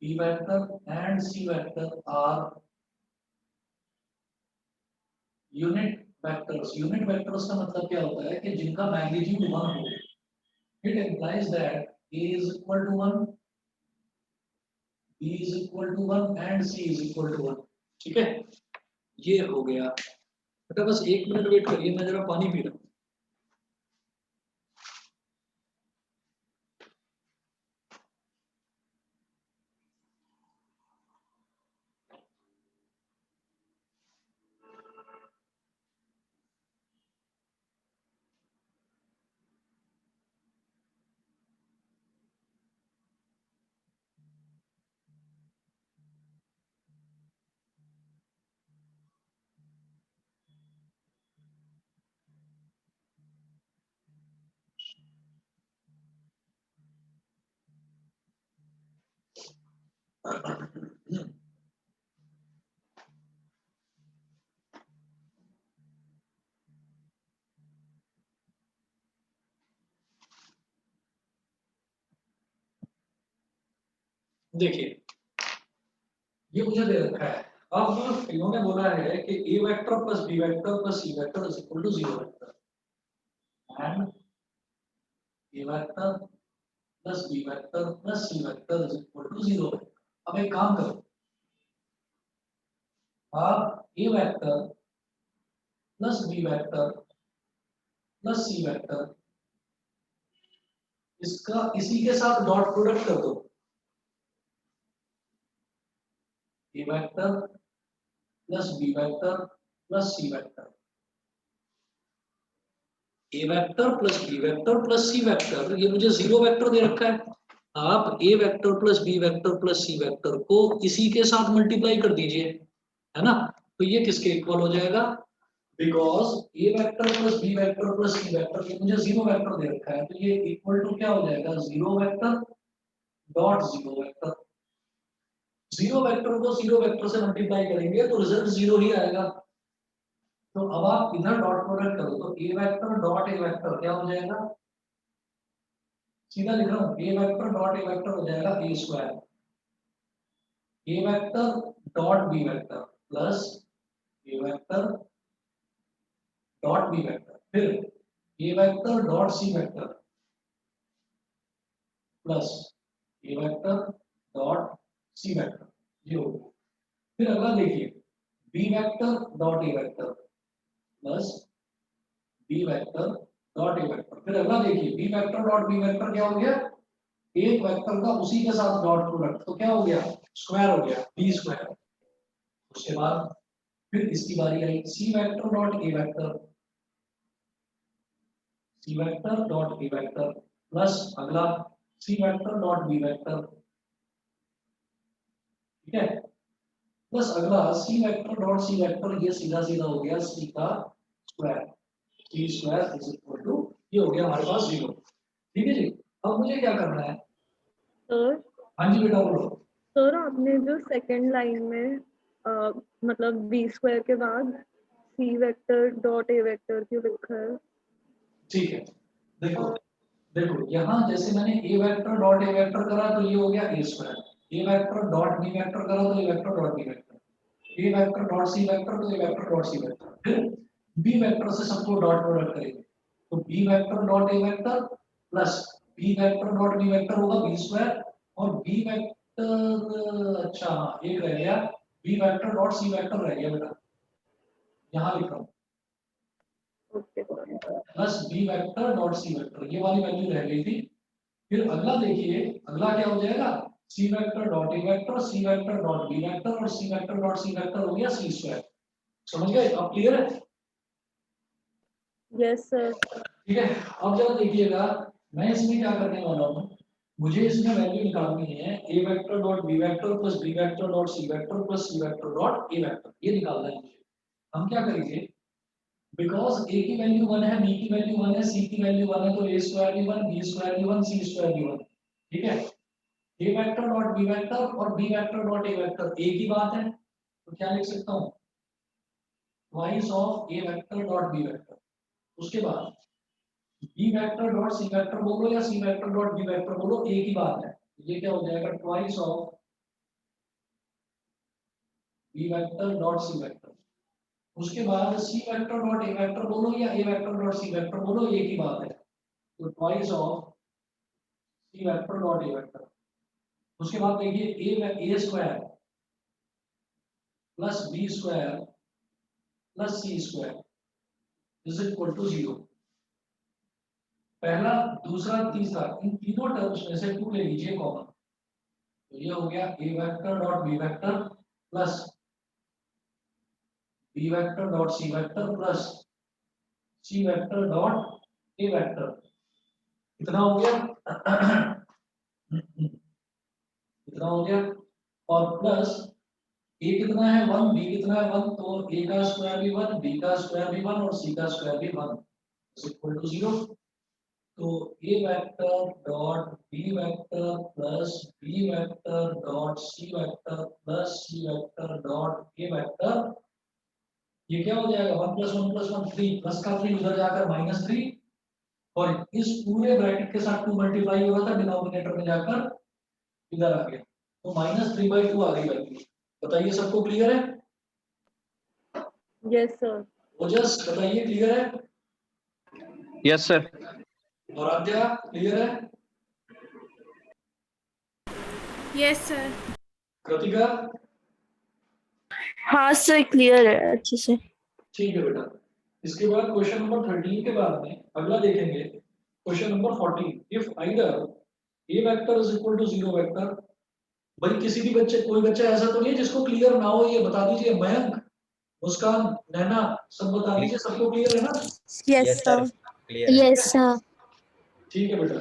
b vector and c vector are unit vectors. Unit vectors का मतलब क्या होता है कि जिनका मैग्नीट्यूड 1 हो। It implies that a is equal to 1, b is equal to 1 and c is equal to 1। ठीक है, ये हो गया बेटा। बस एक मिनट वेट करिए, मैं जरा पानी पी रहा हूँ। देखिए, ये मुझे दे रखा है। अब इन्होंने बोला है कि a vector plus b vector plus c vector is equal to 0 vector and a vector plus b vector plus c vector is equal to 0 vector. अब एक काम करो, आप A vector plus B vector plus C vector इसका इसी के साथ dot product कर दो। A vector plus B vector plus C vector, A vector plus B vector plus C vector, ये मुझे जीरो वेक्टर दे रखा है। आप A vector plus B vector plus C vector को इसी के साथ मल्टीप्लाई कर दीजिए, है ना। तो ये किसके इक्वल हो जाएगा, because A vector plus B vector plus C vector ये मुझे जीरो वेक्टर दे रखा है, तो ये इक्वल टू क्या हो जाएगा, zero vector dot zero vector. Zero vector को जीरो वेक्टर से मल्टीप्लाई करेंगे तो रिजल्ट जीरो ही आएगा। तो अब आप इधर डॉट प्रोडक्ट करो तो A vector dot A vector क्या हो जाएगा, सीधा लिख रहा हूँ, A vector dot A vector हो जाएगा A square, A vector dot B vector plus A vector dot B vector, फिर A vector dot C vector plus A vector dot C vector, ये हो गया। फिर अगला देखिए, B vector dot A vector plus B vector dot A vector, फिर अगला देखिए B vector dot B vector क्या हो गया, एक वेक्टर का उसी के साथ डॉट प्रोडक्ट, तो क्या हो गया, स्क्वायर हो गया, बी स्क्वायर। उसके बाद फिर इसकी बारी आई, C vector dot A vector, C vector dot A vector plus अगला C vector dot B vector, ठीक है, प्लस अगला C vector dot C vector, ये सीधा सीधा हो गया सी का square, C square is equal to, ये हो गया हमारे पास जीरो। ठीक है जी, अब मुझे क्या करना है, सर हाँ जी बेटा बोलो। सर आपने जो सेकंड लाइन में मतलब बी स्क्वायर के बाद C vector dot A vector क्यों लिखा है? ठीक है, देखो देखो यहाँ जैसे मैंने A vector dot A vector करा तो ये हो गया A square, A vector dot B vector करा तो A vector dot B vector, A vector dot C vector तो A vector dot C vector, फिर बी वेक्टर से सबको डॉट प्रोडक्ट करेंगे तो B vector dot A vector plus B vector dot B vector होगा B square, और B vector, अच्छा हाँ एक रह गया, B vector dot C vector रह गया बेटा, यहाँ लिख रहा हूँ okay sir. Plus B vector dot C vector, ये वाली वैल्यू रह गई थी। फिर अगला देखिए, अगला क्या हो जाएगा, C vector dot A vector C vector dot B vector और C vector dot C vector हो गया सी स्क्वायर। समझ गए, अब क्लियर है। Yes sir. ठीक है, अब जरा देखिएगा, मैं इसमें क्या करने वाला हूँ, मुझे इसमें वैल्यू निकालनी है A vector dot B vector plus B vector dot C vector plus C vector dot A vector, ये निकालना है मुझे। हम क्या करेंगे, बिकॉज ए की वैल्यू 1 है, बी की वैल्यू 1 है, सी की वैल्यू 1 है, तो ए स्क्वायर भी 1, बी स्क्वायर भी 1, सी स्क्वायर भी 1। ठीक है, A vector dot B vector और B vector dot A vector एक ही बात है, तो क्या लिख सकता हूँ, twice of A vector dot B vector. उसके बाद B vector dot C vector बोलो या C vector dot B vector बोलो, एक ही बात है, ये क्या हो जाएगा, twice of B vector dot C vector. उसके बाद C vector dot A vector बोलो या A vector dot C vector बोलो, एक ही बात है, तो twice of C vector dot A vector. उसके बाद देखिए A square plus B square plus C square is equal to 0। पहला दूसरा तीसरा इन तीनों टर्म्स में से 2 ले लीजिए कॉमन, तो ये हो गया A vector dot B vector plus B vector dot C vector plus C vector dot A vector. कितना हो गया कितना हो गया, और प्लस ए कितना है 1, बी कितना है 1, तो ए का स्क्वायर भी 1, बी का स्क्वायर भी 1 और सी का स्क्वायर भी 1 इज इक्वल टू 0। तो A vector dot B vector plus B vector dot C vector plus C vector dot A vector, ये क्या हो जाएगा 1 + 1 + 1 3, प्लस का 3 उधर जाकर -3, और इस पूरे ब्रैकेट के साथ 2 मल्टीप्लाई हो रहा था डिनोमिनेटर में जाकर इधर आ गया, तो -3/2 आ गई वैल्यू। बताइए सबको क्लियर है, यस सर। ओजस बताइए क्लियर है, यस सर। और आद्या क्लियर है, यस सर। कृतिका हाँ सर क्लियर है अच्छे से। ठीक है बेटा। इसके बाद क्वेश्चन नंबर 13 के बाद में अगला देखेंगे question number 14। If either A vector is equal to zero vector. भाई किसी भी बच्चे, कोई बच्चा ऐसा तो नहीं है जिसको क्लियर ना हो, ये बता दीजिए। मयंक, मुस्कान, नैना, सब बता दीजिए, सबको क्लियर है ना? Yes sir sir. क्लियर है। Yes sir. ठीक है बेटा।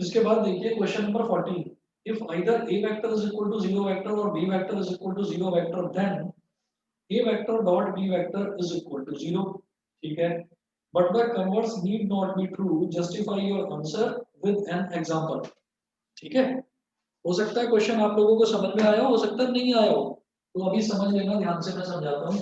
इसके बाद देखिए question number 14। If either A vector is equal to zero vector और B vector is equal to zero vector, then A vector dot B vector is equal to zero. ठीक है, but the converse need not be true, justify your answer with an example. ठीक है, हो सकता है question आप लोगों को समझ में आया हो सकता है नहीं आया हो, तो अभी समझ लेना ध्यान से, मैं समझाता हूँ।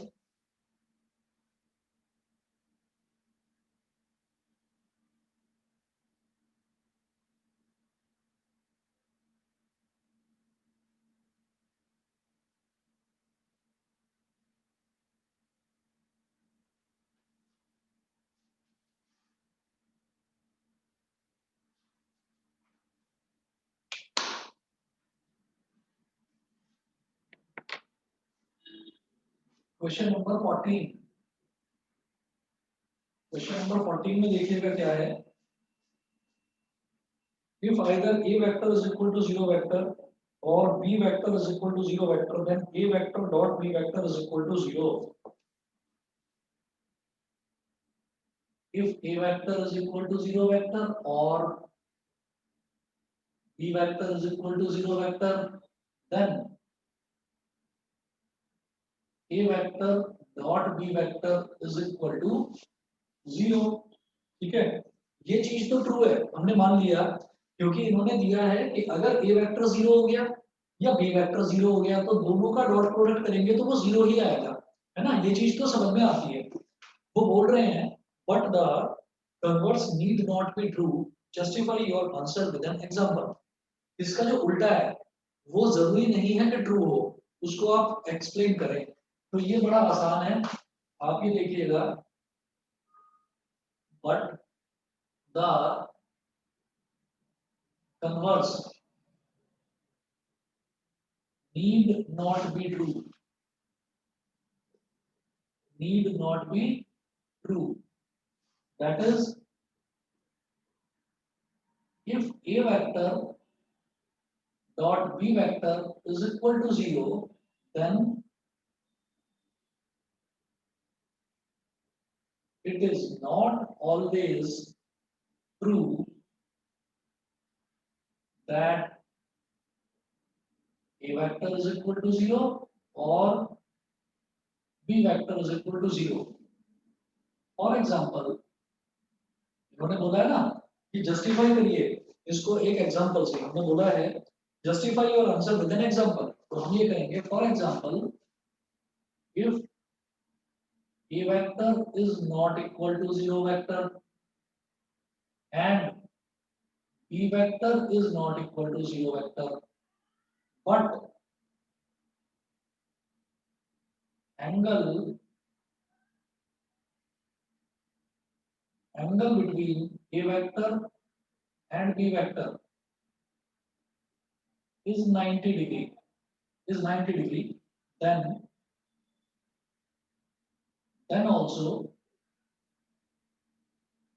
Question number 14। क्वेश्चन नंबर 14 में देखिएगा क्या है। If either a vector is equal to zero vector or b vector is equal to zero vector, then a vector dot b vector is equal to zero. If a vector is equal to zero vector or b vector is equal to zero vector, then a vector dot b vector is equal to zero. ठीक है, ये चीज तो true है, हमने मान लिया, क्योंकि इन्होंने दिया है कि अगर a वेक्टर जीरो हो गया या b वेक्टर जीरो हो गया तो दोनों का डॉट प्रोडक्ट करेंगे तो वो जीरो ही आएगा, है ना? ये चीज तो समझ में आती है। वो बोल रहे हैं but the converse need not be true, justify your answer with an example. इसका जो उल्टा है वो जरूरी नहीं है कि ट्रू हो, उसको आप एक्सप्लेन करें। तो ये बड़ा आसान है, आप ये देखिएगा। But the converse need not be true, need not be true. That is, if a vector dot b vector is equal to zero, then it is not always true that a vector is equal to zero or b vector is equal to zero. For example, इन्होंने बोला है ना कि justify करिए इसको एक example से। हमने बोला है justify your answer with an example, तो हम ये करेंगे for example if a vector is not equal to zero vector and b vector is not equal to zero vector, but angle between a vector and b vector is 90 degree, then also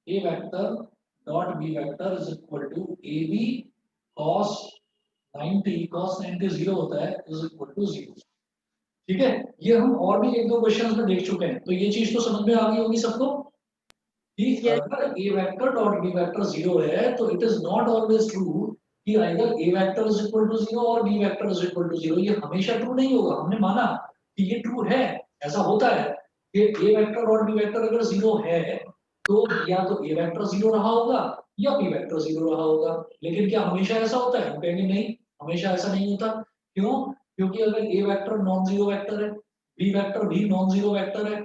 a vector dot b vector is equal to ab cos 90 0 होता है is equal to 0। ठीक है, ये हम और भी एक दो क्वेश्चंस में देख चुके हैं, तो ये चीज तो समझ में आ गई होगी सबको कि Yes. अगर a vector dot b vector 0 है तो it is not always true कि either a vector is equal to 0 और b vector is equal to 0। ये हमेशा ट्रू नहीं होगा, हमने माना कि ये ट्रू है, ऐसा होता है कि a वेक्टर और b वेक्टर अगर 0 है तो या तो a वेक्टर 0 रहा होगा या b वेक्टर 0 रहा होगा। लेकिन क्या हमेशा ऐसा होता है? हम कहेंगे नहीं, हमेशा ऐसा नहीं होता। क्यों? क्योंकि अगर a vector non zero vector है, b वेक्टर भी नॉन जीरो वेक्टर है,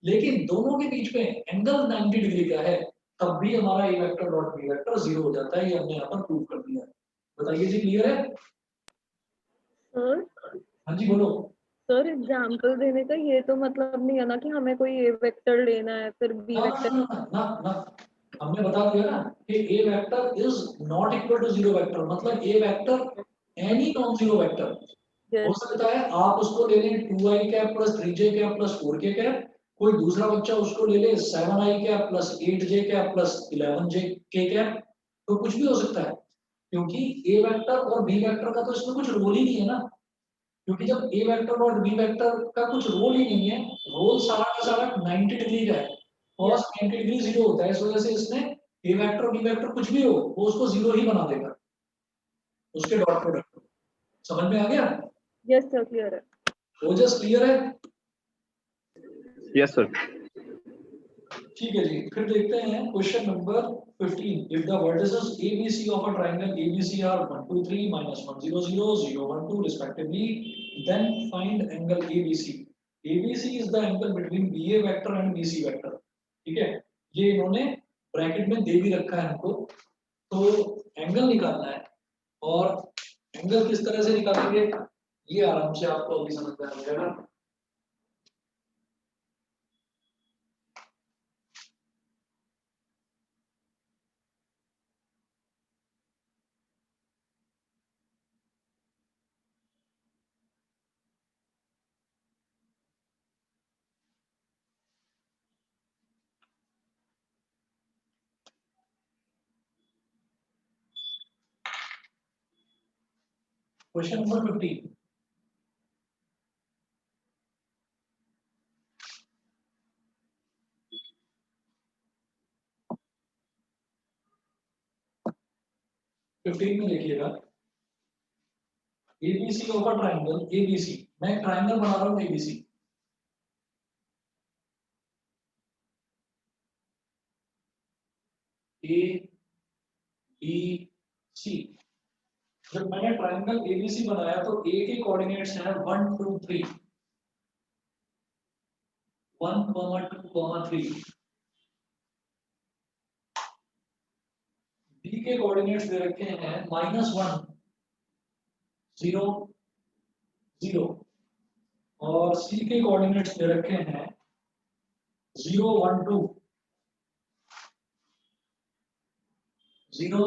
लेकिन दोनों के बीच में एंगल 90 डिग्री का है, तब भी हमारा a vector dot b vector 0 हो जाता है। ये हमने यहाँ पर प्रूव कर दिया है। बताइए जी, क्लियर है? सर हाँ जी बोलो। सर एग्जाम्पल देने का ये तो मतलब नहीं है ना कि हमें कोई ए वेक्टर लेना है फिर बी ना वेक्टर। ना, हमने बता दिया ना कि a vector is not equal to zero vector, मतलब a vector any non zero vector. हो yes, सकता है आप उसको ले लें 2i cap plus 3j cap plus 4k cap, कोई दूसरा बच्चा उसको ले ले 7i cap plus 8j cap plus 11j k cap, तो कुछ भी हो सकता है, क्योंकि a वेक्टर और b वेक्टर का तो इसमें कुछ रोल ही नहीं है ना, क्योंकि जब a वेक्टर और b वेक्टर का कुछ रोल ही नहीं है, रोल सारा का सारा 90 डिग्री का है, cos 90 डिग्री जीरो होता है, इस वजह से इसमें a वेक्टर b वेक्टर कुछ भी हो वो उसको जीरो ही बना देगा, उसके डॉट प्रोडक्ट। समझ में आ गया? yes sir, clear है। ओजस क्लियर है? Yes, sir. ठीक है जी, फिर देखते हैं question number 15। If the vertices ABC of a triangle ABC are 1 2 3 -1 0 0 0 1 2 respectively, then find angle ABC। ABC is the angle between BA vector and BC vector. ठीक है, ये इन्होंने ब्रैकेट में दे भी रखा है हमको, तो एंगल निकालना है, और एंगल किस तरह से निकालेंगे ये आराम से आपको अभी समझ में आ जाएगा। Question number 15। में देखिएगा, ABC of a triangle ABC, मैं ट्रायंगल बना रहा हूँ ABC, ABC। जब मैंने ट्रायंगल ABC बनाया तो A के कोऑर्डिनेट्स हैं 1 2 3, 1 2 3, B के कोऑर्डिनेट्स दे रखे हैं -1 0 0, और C के कोऑर्डिनेट्स दे रखे हैं 0 1 2 0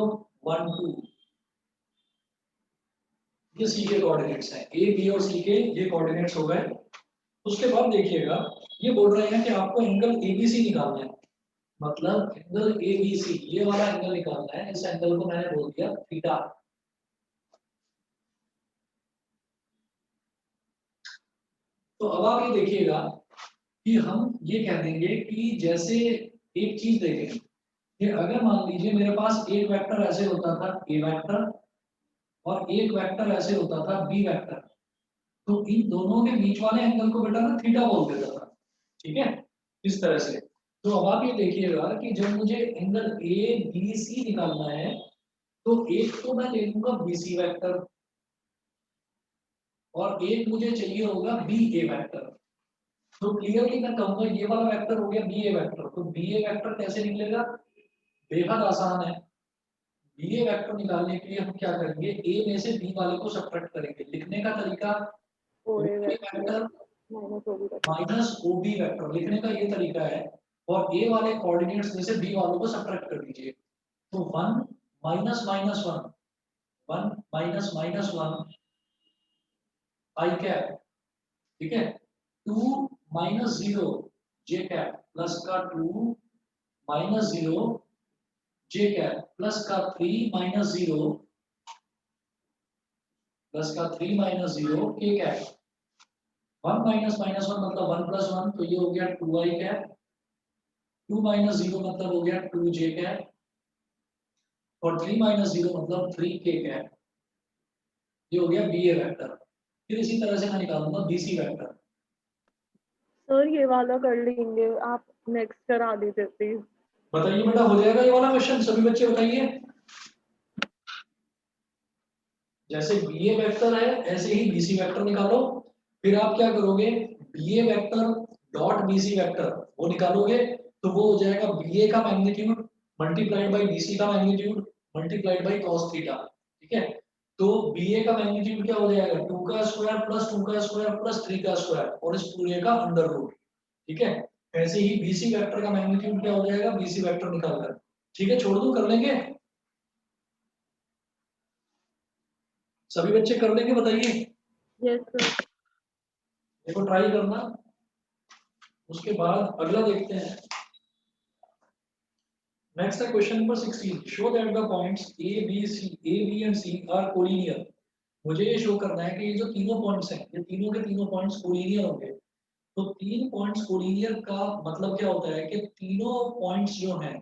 1 2। ये C के कोऑर्डिनेट्स हैं, A B और C के ये कोऑर्डिनेट्स हो गए। उसके बाद देखिएगा, ये बोल रहे हैं कि आपको एंगल ABC निकालना है, मतलब एंगल ABC ये वाला एंगल निकालना है, इस एंगल को मैंने बोल दिया थीटा। तो अब आप ये देखिएगा कि हम ये कह देंगे कि जैसे एक चीज देखें कि अगर मान लीजिए मेरे पास एक वेक्टर ऐसे होता था A वेक्टर, और एक वेक्टर ऐसे होता था B वेक्टर, तो इन दोनों के बीच वाले एंगल को बेटा मैं थीटा बोल देता था। ठीक है, इस तरह से। तो अब आप ये देखिएगा कि जब मुझे एंगल ABC निकालना है, तो एक तो मैं ले लूंगा BC वेक्टर, और एक मुझे चाहिए होगा BA वेक्टर। तो क्लियरली मैं कहूंगा ये वाला वेक्टर हो गया BA वेक्टर, तो BA वेक्टर कैसे निकलेगा? बेहद आसान है। BA वेक्टर निकालने के लिए हम क्या करेंगे, A में से B वाले को सब्ट्रैक्ट करेंगे। लिखने का तरीका OA OA vector vector minus OB vector. Minus OB vector लिखने का ये तरीका है, और A वाले कोऑर्डिनेट्स में से B वालों को सब्ट्रैक्ट कर दीजिए। तो 1 माइनस माइनस 1 1 माइनस माइनस 1 आई कैप, ठीक है, 2 माइनस 0 जे कैप प्लस का 2 माइनस 0 जे कैप प्लस का 3 माइनस 0 प्लस का 3 माइनस 0 के कैप। 1 माइनस माइनस 1 मतलब 1 प्लस 1, तो ये हो गया 2i कैप, 2 माइनस 0 मतलब हो गया 2j कैप, और 3 माइनस 0 मतलब 3k कैप। ये हो गया BA वेक्टर। फिर इसी तरह से मैं निकालूंगा BC वेक्टर। सर ये वाला कर लेंगे, आप नेक्स्ट करा दीजिए प्लीज। बताइए बेटा, हो जाएगा ये वाला क्वेश्चन? सभी बच्चे बताइए। जैसे BA वेक्टर है ऐसे ही BC वेक्टर निकालो। फिर आप क्या करोगे, BA vector dot BC vector वो निकालोगे, तो वो हो जाएगा BA का मैग्नीट्यूड मल्टीप्लाइड बाय BC का magnitude multiplied bye cos theta. ठीक है, तो BA का मैग्नीट्यूड क्या हो जाएगा, 2 का स्क्वायर प्लस 2 का स्क्वायर प्लस 3 का स्क्वायर और इस पूरे का अंडर रूट। ठीक है, ऐसे ही BC वेक्टर का मैग्नीट्यूड क्या हो जाएगा, BC वेक्टर निकालकर। ठीक है, छोड़ दूं, कर लेंगे सभी बच्चे, कर लेंगे बताइए। Yes sir. देखो ट्राई करना। उसके बाद अगला देखते हैं। नेक्स्ट है question number 16। Show that the points A B and C are collinear. मुझे ये शो करना है कि ये जो तीनों पॉइंट्स हैं, ये तीनों के तीनों पॉइंट्स कोलिनियर होंगे। तो तीन पॉइंट्स कोलिनियर का मतलब क्या होता है कि तीनों पॉइंट्स जो हैं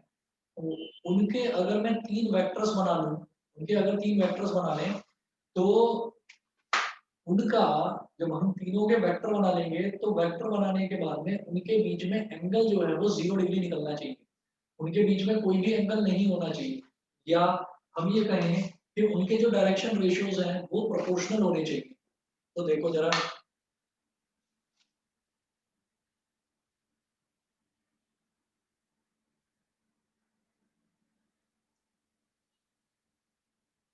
उनके अगर मैं तीन वेक्टर्स बना लूं, उनके अगर तीन वेक्टर्स बना लें तो उनका, जब हम तीनों के वेक्टर बना लेंगे तो वेक्टर बनाने के बाद में उनके बीच में एंगल जो है वो 0 डिग्री निकलना चाहिए। उनके बीच में कोई भी एंगल नहीं होना चाहिए, या हम ये कहें कि उनके जो डायरेक्शन रेशियोज हैं वो प्रोपोर्शनल होने चाहिए। तो देखो जरा,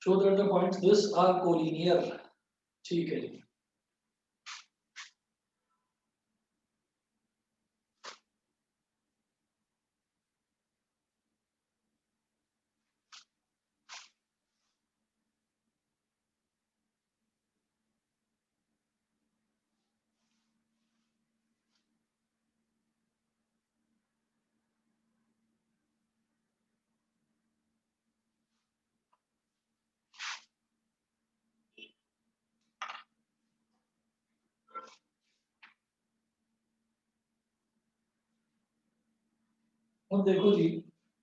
show that the points this are collinear. ठीक है जी। अब देखो जी,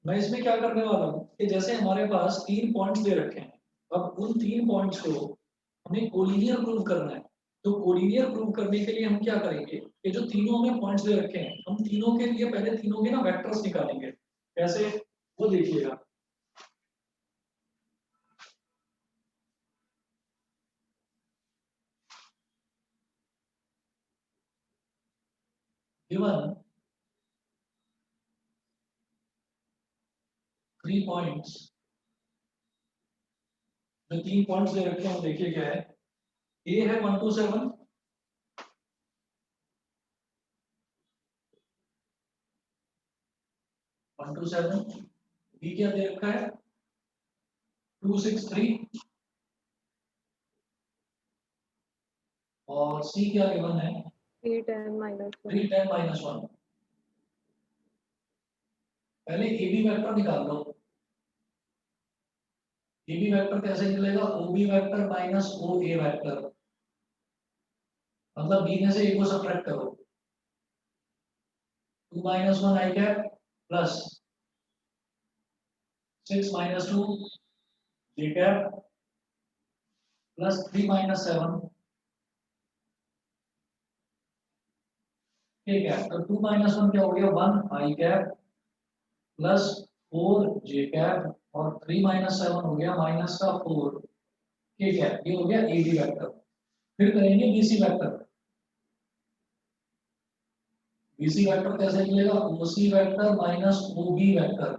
मैं इसमें क्या करने वाला हूँ कि जैसे हमारे पास तीन पॉइंट्स दे रखे हैं, अब उन तीन पॉइंट्स को हमें कोलिनियर प्रूव करना है। तो कोलिनियर प्रूव करने के लिए हम क्या करेंगे कि जो तीनों हमें पॉइंट्स दे रखे हैं, हम तीनों के लिए पहले तीनों के ना वेक्टर्स निकालेंगे। कैसे, वो देखिएगा। गिवन 3 पॉइंट्स, जो तीन पॉइंट्स दे रखे हैं वो देखिए क्या है। ए है 1 to 7, 1 to 7। बी क्या दे रखा है 2 6 3, और सी क्या गिवन है 8 and -1। 3 10 -1। पहले ए बी वेक्टर निकाल लो। ए बी वेक्टर कैसे निकलेगा, O B vector minus O ए वेक्टर, मतलब बी में से ए को सब्ट्रैक्ट करो। 2 -1 आई कैप प्लस 6 -2 जे कैप प्लस 3 -7। ठीक है, तो 2 -1 क्या हो गया 1 आई कैप प्लस 4 जे कैप, और 3 -7 हो गया माइनस का 4। ठीक है, ये हो गया ए बी वेक्टर। फिर करेंगे B C vector. BC vector कैसे निकलेगा, OC vector minus OB vector.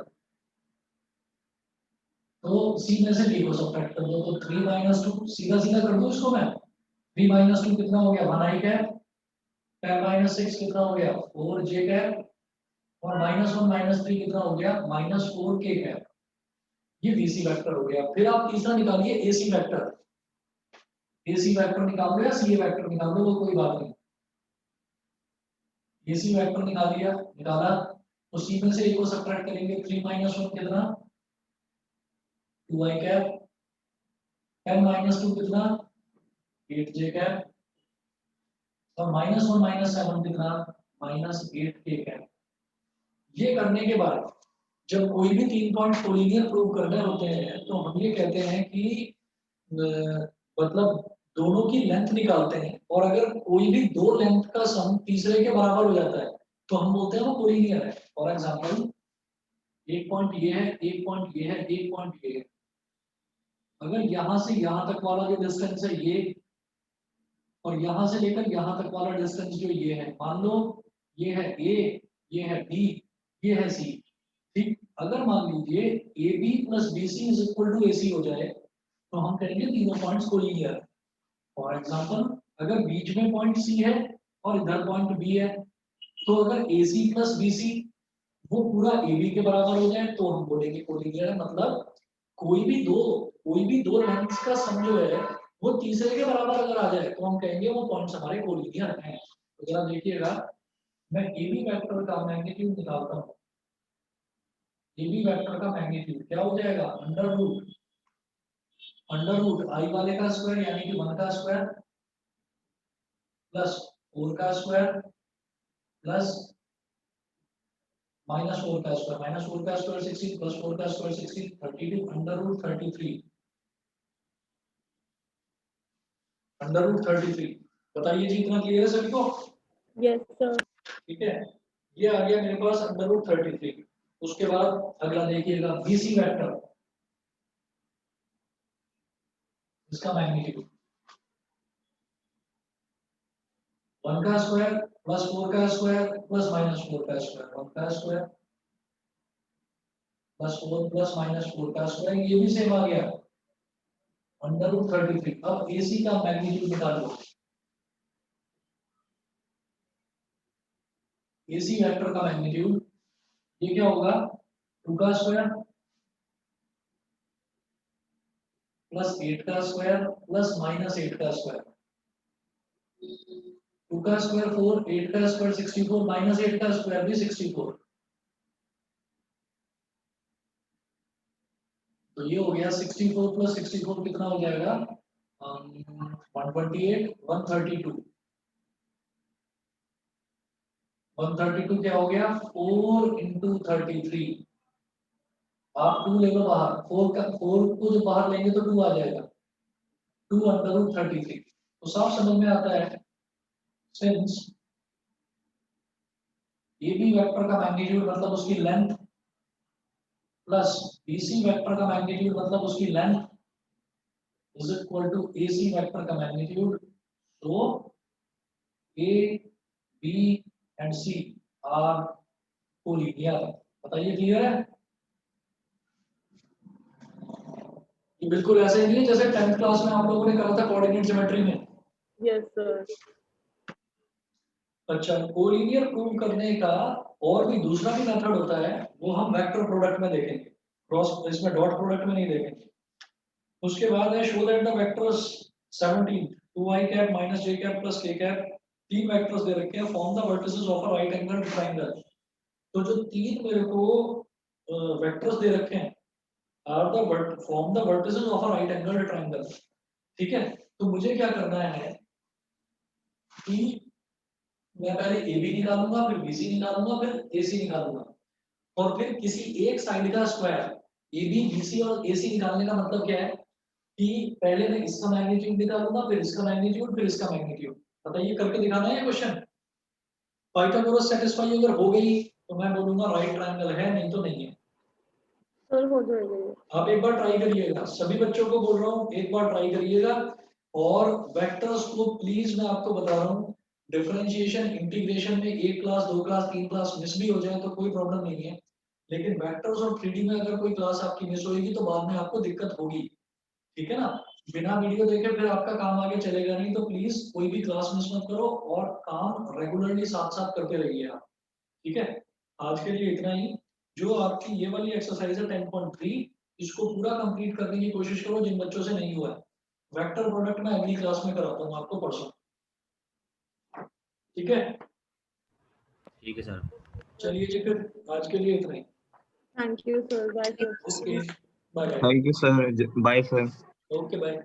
तो सी में से बी को सब्ट्रैक्ट कर दो, तो 3 -2 सीधा सीधा कर दो इसको मैं। 3 -2 कितना हो गया 1 आई कैप, 10 -6 कितना हो गया 4 जे कैप, और -1 -3 कितना हो गया -4 के कैप। ये बीसी वेक्टर हो गया। फिर आप तीसरा निकालिए एसी वेक्टर। एसी वेक्टर निकाल लो या सी वेक्टर निकाल लो, वो कोई बात नहीं। एसी वेक्टर निकाल लिया, निकाला, तो सी में से ए को सब्ट्रैक्ट करेंगे। 3 -1 कितना 2 आई कैप, 10 -2 कितना 8 जे कैप, और -1 -7 कितना -8 के कैप। ये करने के बाद जब कोई भी तीन पॉइंट कोलिनियर प्रूव करने होते हैं तो हम ये कहते हैं कि मतलब दोनों की लेंथ निकालते हैं, और अगर कोई भी दो लेंथ का सम तीसरे के बराबर हो जाता है तो हम बोलते हैं वो कोलिनियर है। फॉर एग्जांपल, एक पॉइंट ये है, एक पॉइंट ये है, एक पॉइंट ये है। अगर यहां से यहां तक वाला जो डिस्टेंस है ये, और यहां से लेकर यहां तक वाला डिस्टेंस जो ये है, मान लो ये है ए, ये है बी, ये है सी। ठीक, अगर मान लीजिए A B plus B C is equal to A C हो जाए तो हम कहेंगे तीनों पॉइंट्स कोलिनियर। फॉर एग्जांपल, अगर बीच में पॉइंट सी है और इधर पॉइंट बी है, तो अगर ए सी प्लस बी सी वो पूरा ए बी के बराबर हो जाए तो हम बोलेंगे कोलिनियर है। मतलब कोई भी दो लेंथ्स का सम जो है वो तीसरे के बराबर अगर आ जाए तो हम कहेंगे वो पॉइंट्स हमारे कोलिनियर हैं। तो जरा देखिएगा, मैं ए बी वेक्टर का मैग्नीट्यूड निकालता हूँ। ए बी वेक्टर का मैग्नीट्यूड क्या हो जाएगा, अंडर रूट आई वाले का स्क्वायर यानी कि 1 का स्क्वायर प्लस 4 का स्क्वायर प्लस -4 का स्क्वायर, -4 का स्क्वायर 16 प्लस 4 का square 16, 32 under root 33 under root 33। बताइए जी, इतना क्लियर है सभी को? Yes sir. ठीक है, ये आ गया मेरे पास अंडर रूट 33। उसके बाद अगला देखिएगा बीसी वेक्टर, इसका मैग्नीट्यूड 1 का स्क्वायर प्लस 4 का स्क्वायर प्लस -4 का स्क्वायर, 1 का स्क्वायर प्लस 4 प्लस -4 का स्क्वायर, ये भी सेम आ गया अंडर रूट 33। अब एसी का मैग्नीट्यूड निकालो, एसी वेक्टर का मैग्नीट्यूड ये क्या होगा, 2 का स्क्वायर प्लस 8 का स्क्वायर प्लस -8 का स्क्वायर, 2 का स्क्वायर 4, 8 का स्क्वायर 64, -8 का स्क्वायर भी 64। तो ये हो गया 64 प्लस 64 कितना हो जाएगा, 128, 132। 132 क्या हो गया, 4 इंटू 33। आप 2 ले लो बाहर, 4 को जो बाहर लेंगे तो 2 आ जाएगा, 2 अंडर रूट 33। तो साफ समझ में आता है, सिंस ए बी वेक्टर का मैग्नीट्यूड मतलब उसकी लेंथ प्लस बीसी वेक्टर का मैग्नीट्यूड मतलब उसकी length is equal to AC vector का मैग्नीट्यूड। तो A B and C are collinear. बताइए क्लियर है? ये बिल्कुल ऐसा ही नहीं है जैसे 10th क्लास में आप लोगों ने करा था कोऑर्डिनेट ज्योमेट्री में। Yes sir. अच्छा, कोलिनियर प्रूव करने का और भी दूसरा भी मेथड होता है, वो हम वेक्टर प्रोडक्ट में देखेंगे, क्रॉस इसमें डॉट प्रोडक्ट में नहीं देखेंगे। उसके बाद है show that the vectors 17 2i cap minus j cap plus k cap, तीन वेक्टर्स दे रखे हैं, form the vertices of a right angle triangle. तो जो तीन मेरे को वेक्टर्स दे रखे हैं are the form the vertices of a right angle triangle. ठीक है, तो मुझे क्या करना है कि मैं पहले ए बी निकालूंगा, फिर बी सी निकालूंगा, फिर ए सी निकालूंगा, और फिर किसी एक साइड का square A B B C और ए सी निकालने का मतलब क्या है कि पहले मैं इसका मैग्नीट्यूड निकालूंगा, फिर इसका मैग्नीट्यूड, फिर इसका मैग्नीट्यूड। बताइए, करके दिखाना है ये क्वेश्चन। पाइथागोरस सेटिस्फाई अगर हो गई तो मैं बोलूंगा राइट ट्रायंगल है, नहीं तो नहीं है। सर हो जाएगा ये। आप एक बार ट्राई करिएगा, सभी बच्चों को बोल रहा हूँ एक बार ट्राई करिएगा। और वेक्टर्स को प्लीज मैं आपको बता रहा हूँ, डिफरेंशिएशन इंटीग्रेशन में 1 क्लास 2 क्लास 3 क्लास मिस भी हो जाए तो कोई प्रॉब्लम नहीं है, लेकिन वेक्टर्स और 3D में अगर कोई क्लास आपकी मिस होगी तो बाद में आपको दिक्कत होगी। ठीक है ना, बिना वीडियो देखे फिर आपका काम आगे चलेगा नहीं। तो प्लीज कोई भी क्लास मिस मत करो और काम रेगुलरली साथ साथ करते रहिए आप। ठीक है, आज के लिए इतना ही। जो आपकी ये वाली एक्सरसाइज है 10.3, इसको पूरा कंप्लीट करने की कोशिश करो जिन बच्चों से नहीं हुआ है। वेक्टर प्रोडक्ट में अगली क्लास में कराता हूँ आपको परसों। ठीक है, ठीक है सर। चलिए जी, फिर आज के लिए इतना ही। Thank you sir. Bye sir. Okay, bye. Thank you, sir. Bye, sir. Okay, bye.